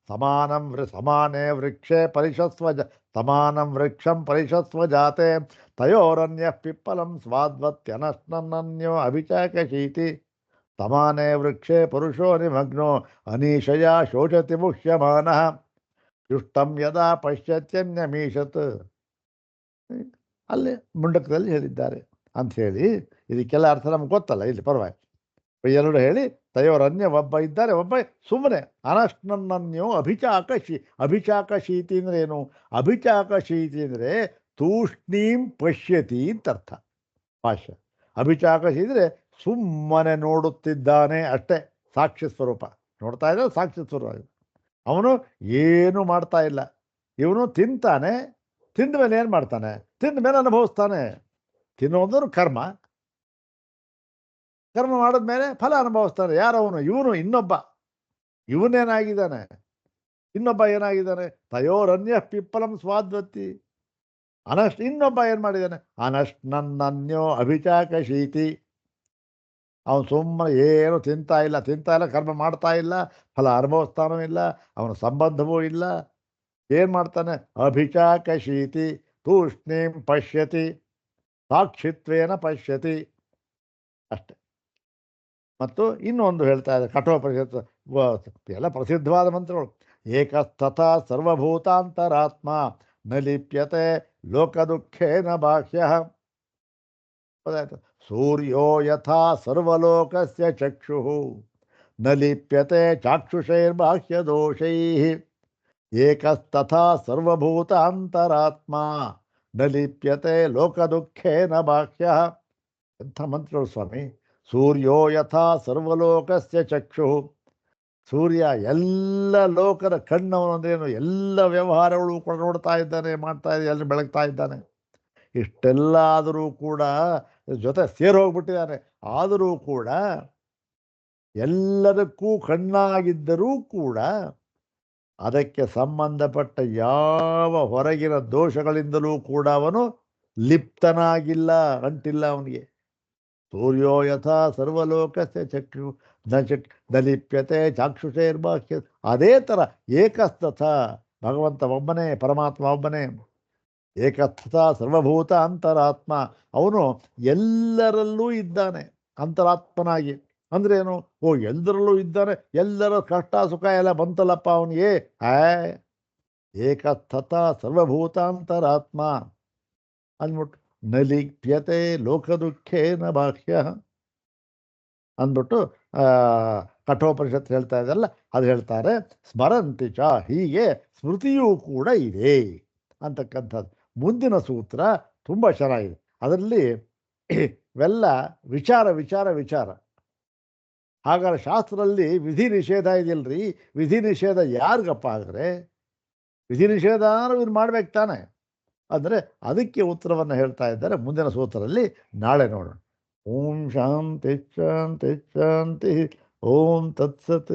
ಸಮಾನೇ ವೃಕ್ಷೇ ಪರಿಷಸ್ವ ಸಮಾನಂ ವೃಕ್ಷಂ ಪರಿಷಸ್ವ ಜಾತೆ ತಯೋರನ್ಯ ಪಿಪ್ಪಲಂ ಸ್ವಾದ್ವತ್ಯನಶ್ನನ್ಯೋ ಅಭಿಚಾಕಶೀತಿ ಸಮಾನೇ ವೃಕ್ಷೇ ಪುರುಷೋ ನಿಮಗ್ನೋ ಅನೀಶಯ ಶೋಚತಿ ಮುಹ್ಯಮಾನಃ ಯುಷ್ಟಂ ಯದಾ ಪಶ್ಯತ್ಯನ್ಯಮೀಶತ್. ಅಲ್ಲಿ ಮುಂಡಕದಲ್ಲಿ ಹೇಳಿದ್ದಾರೆ ಅಂಥೇಳಿ. ಇದಕ್ಕೆಲ್ಲ ಅರ್ಥ ನಮ್ಗೆ ಗೊತ್ತಲ್ಲ, ಇಲ್ಲಿ ಪರವಾಗಿ 2 ಹೇಳಿ. ತಯೋರನ್ಯ ಒಬ್ಬ ಇದ್ದಾರೆ, ಒಬ್ಬ ಸುಮ್ಮನೆ ಅನಶ್ನನ್ಯೋ ಅಭಿಚಾಕಶೀತಿ ಅಂದರೆ ಏನು? ಅಭಿಚಾಕಶೀತಿ ಅಂದರೆ ತೂಷ್ಣೀಂ ಪಶ್ಯತಿ ಅಂತ ಅರ್ಥ ಭಾಷೆ. ಅಭಿಚಾಕಶೀತಿದ್ರೆ ಸುಮ್ಮನೆ ನೋಡುತ್ತಿದ್ದಾನೆ ಅಷ್ಟೇ, ಸಾಕ್ಷಿ ಸ್ವರೂಪ ನೋಡ್ತಾ ಇದ್ದಾರೆ, ಸಾಕ್ಷಿ ಸ್ವರೂಪ. ಅವನು ಏನು ಮಾಡ್ತಾ ಇಲ್ಲ. ಇವನು ತಿಂತಾನೆ, ತಿಂದ ಮೇಲೆ ಏನು ಮಾಡ್ತಾನೆ? ತಿಂದ ಮೇಲೆ ಅನುಭವಿಸ್ತಾನೆ. ತಿನ್ನೋದು ಕರ್ಮ ಮಾಡಿದ್ಮೇಲೆ ಫಲ ಅನುಭವಿಸ್ತಾನೆ. ಯಾರವನು? ಇವನು. ಇವನೇನಾಗಿದ್ದಾನೆ? ಇನ್ನೊಬ್ಬ ಏನಾಗಿದ್ದಾನೆ? ತಯೋರನ್ಯ ಪಿಪ್ಪಲಂ ಸ್ವಾದ್ವತಿ ಇನ್ನೊಬ್ಬ ಏನು ಮಾಡಿದ್ದಾನೆ? ಅನಶ್ನನ್ಯೋ ಅಭಿಚಾಕಶೀತಿ. ಅವನು ಸುಮ್ಮನೆ ಏನು ತಿಂತಾ ಇಲ್ಲ, ಕರ್ಮ ಮಾಡ್ತಾ ಇಲ್ಲ, ಫಲ ಅನುಭವಿಸ್ತಾನೂ ಇಲ್ಲ, ಅವನ ಸಂಬಂಧವೂ ಇಲ್ಲ. ಏನು ಮಾಡ್ತಾನೆ? ಅಭಿಚಾಕಶೀತಿ ತೂಷ್ಣೀಂ ಪಶ್ಯತಿ ಸಾಕ್ಷಿತ್ವೇನ ಪಶ್ಯತಿ ಅಷ್ಟೆ. ಮತ್ತು ಇನ್ನೊಂದು ಹೇಳ್ತಾ ಇದೆ ಕಠೋಪನಿಷತ್ತು, ಎಲ್ಲ ಪ್ರಸಿದ್ಧವಾದ ಮಂತ್ರಗಳು. ಏಕಸ್ತಥಾ ಸರ್ವಭೂತಾಂತರಾತ್ಮ ನ ಲಿಪ್ಯತೆ ಲೋಕದುಃಖೇನ ಬಾಹ್ಯ. ಸೂರ್ಯೋ ಯಥಾ ಸರ್ವಲೋಕಸ್ಯ ಚಕ್ಷುಃ ನ ಲಿಪ್ಯತೆ ಚಾಕ್ಷುಷೈರ್ಬಾಹ್ಯದೋಷೈಃ ಏಕಸ್ತಥಾ ಸರ್ವಭೂತಾಂತರಾತ್ಮ ನ ಲಿಪ್ಯತೆ ಲೋಕದುಃಖೇನ ಬಾಹ್ಯ. ಎಂಥ ಮಂತ್ರಗಳು ಸ್ವಾಮಿ. ಸೂರ್ಯೋ ಯಥಾ ಸರ್ವಲೋಕಸ್ಯ ಚಕ್ಷುಃ, ಸೂರ್ಯ ಎಲ್ಲ ಲೋಕದ ಕಣ್ಣವನು ಅಂದ್ರೇನು, ಎಲ್ಲ ವ್ಯವಹಾರಗಳು ಕೂಡ ನೋಡ್ತಾ ಇದ್ದಾನೆ, ಮಾಡ್ತಾ ಇದ್ದಾನೆ, ಎಲ್ಲ ಬೆಳಗ್ತಾ ಇದ್ದಾನೆ. ಇಷ್ಟೆಲ್ಲ ಆದರೂ ಕೂಡ ಜೊತೆ ಸೇರಿ ಹೋಗ್ಬಿಟ್ಟಿದ್ದಾನೆ. ಆದರೂ ಕೂಡ ಎಲ್ಲದಕ್ಕೂ ಕಣ್ಣಾಗಿದ್ದರೂ ಕೂಡ ಅದಕ್ಕೆ ಸಂಬಂಧಪಟ್ಟ ಯಾವ ಹೊರಗಿನ ದೋಷಗಳಿಂದಲೂ ಕೂಡ ಅವನು ಲಿಪ್ತನಾಗಿಲ್ಲ, ಅಂಟಿಲ್ಲ ಅವನಿಗೆ. ಸೂರ್ಯೋ ಯಥಾ ಸರ್ವಲೋಕಸ್ಯ ಚಕ್ಷು ನ ಲಿಪ್ಯತೆ ಚಾಕ್ಷುಷೇರ್ಬಾಹ್ಯ. ಅದೇ ಥರ ಏಕಸ್ತಥ, ಭಗವಂತ ಒಬ್ಬನೇ, ಪರಮಾತ್ಮ ಒಬ್ಬನೇ. ಏಕಸ್ಥಿತ ಸರ್ವಭೂತ ಅಂತರಾತ್ಮ, ಅವನು ಎಲ್ಲರಲ್ಲೂ ಇದ್ದಾನೆ ಅಂತರಾತ್ಮನಾಗಿ. ಅಂದ್ರೇನು? ಓ, ಎಲ್ಲರಲ್ಲೂ ಇದ್ದಾನೆ, ಎಲ್ಲರ ಕಷ್ಟ ಸುಖ ಎಲ್ಲ ಬಂತಲ್ಲಪ್ಪ ಅವನಿಗೆ. ಏಕಸ್ಥಿತ ಸರ್ವಭೂತಾಂತರಾತ್ಮ ಅಂದ್ಬಿಟ್ಟು ನಲಿಪ್ಯತೆ ಲೋಕ ದುಃಖೇನ ಬಾಹ್ಯ ಅಂದ್ಬಿಟ್ಟು ಕಠೋಪನಿಷತ್ ಹೇಳ್ತಾ ಇದೆಲ್ಲ ಅದು ಹೇಳ್ತಾರೆ. ಸ್ಮರಂತಿ ಚ, ಹೀಗೆ ಸ್ಮೃತಿಯೂ ಕೂಡ ಇದೆ ಅಂತಕ್ಕಂಥದ್ದು. ಮುಂದಿನ ಸೂತ್ರ ತುಂಬ ಚೆನ್ನಾಗಿದೆ. ಅದರಲ್ಲಿ ಇವೆಲ್ಲ ವಿಚಾರ ವಿಚಾರ ವಿಚಾರ. ಹಾಗಾದ್ರೆ ಶಾಸ್ತ್ರದಲ್ಲಿ ವಿಧಿ ನಿಷೇಧ ಇದೆಯಲ್ರಿ, ವಿಧಿ ನಿಷೇಧ ಯಾರಿಗಪ್ಪ? ಆದರೆ ವಿಧಿ ನಿಷೇಧ ಇವ್ರು ಮಾಡ್ಬೇಕು ತಾನೆ. ಅಂದರೆ ಅದಕ್ಕೆ ಉತ್ತರವನ್ನು ಹೇಳ್ತಾ ಇದ್ದಾರೆ ಮುಂದಿನ ಸೂತ್ರದಲ್ಲಿ. ನಾಳೆ ನೋಡೋಣ. ಓಂ ಶಾಂತಿ ಶಾಂತಿ ಶಾಂತಿ. ಓಂ ತತ್ಸತ್.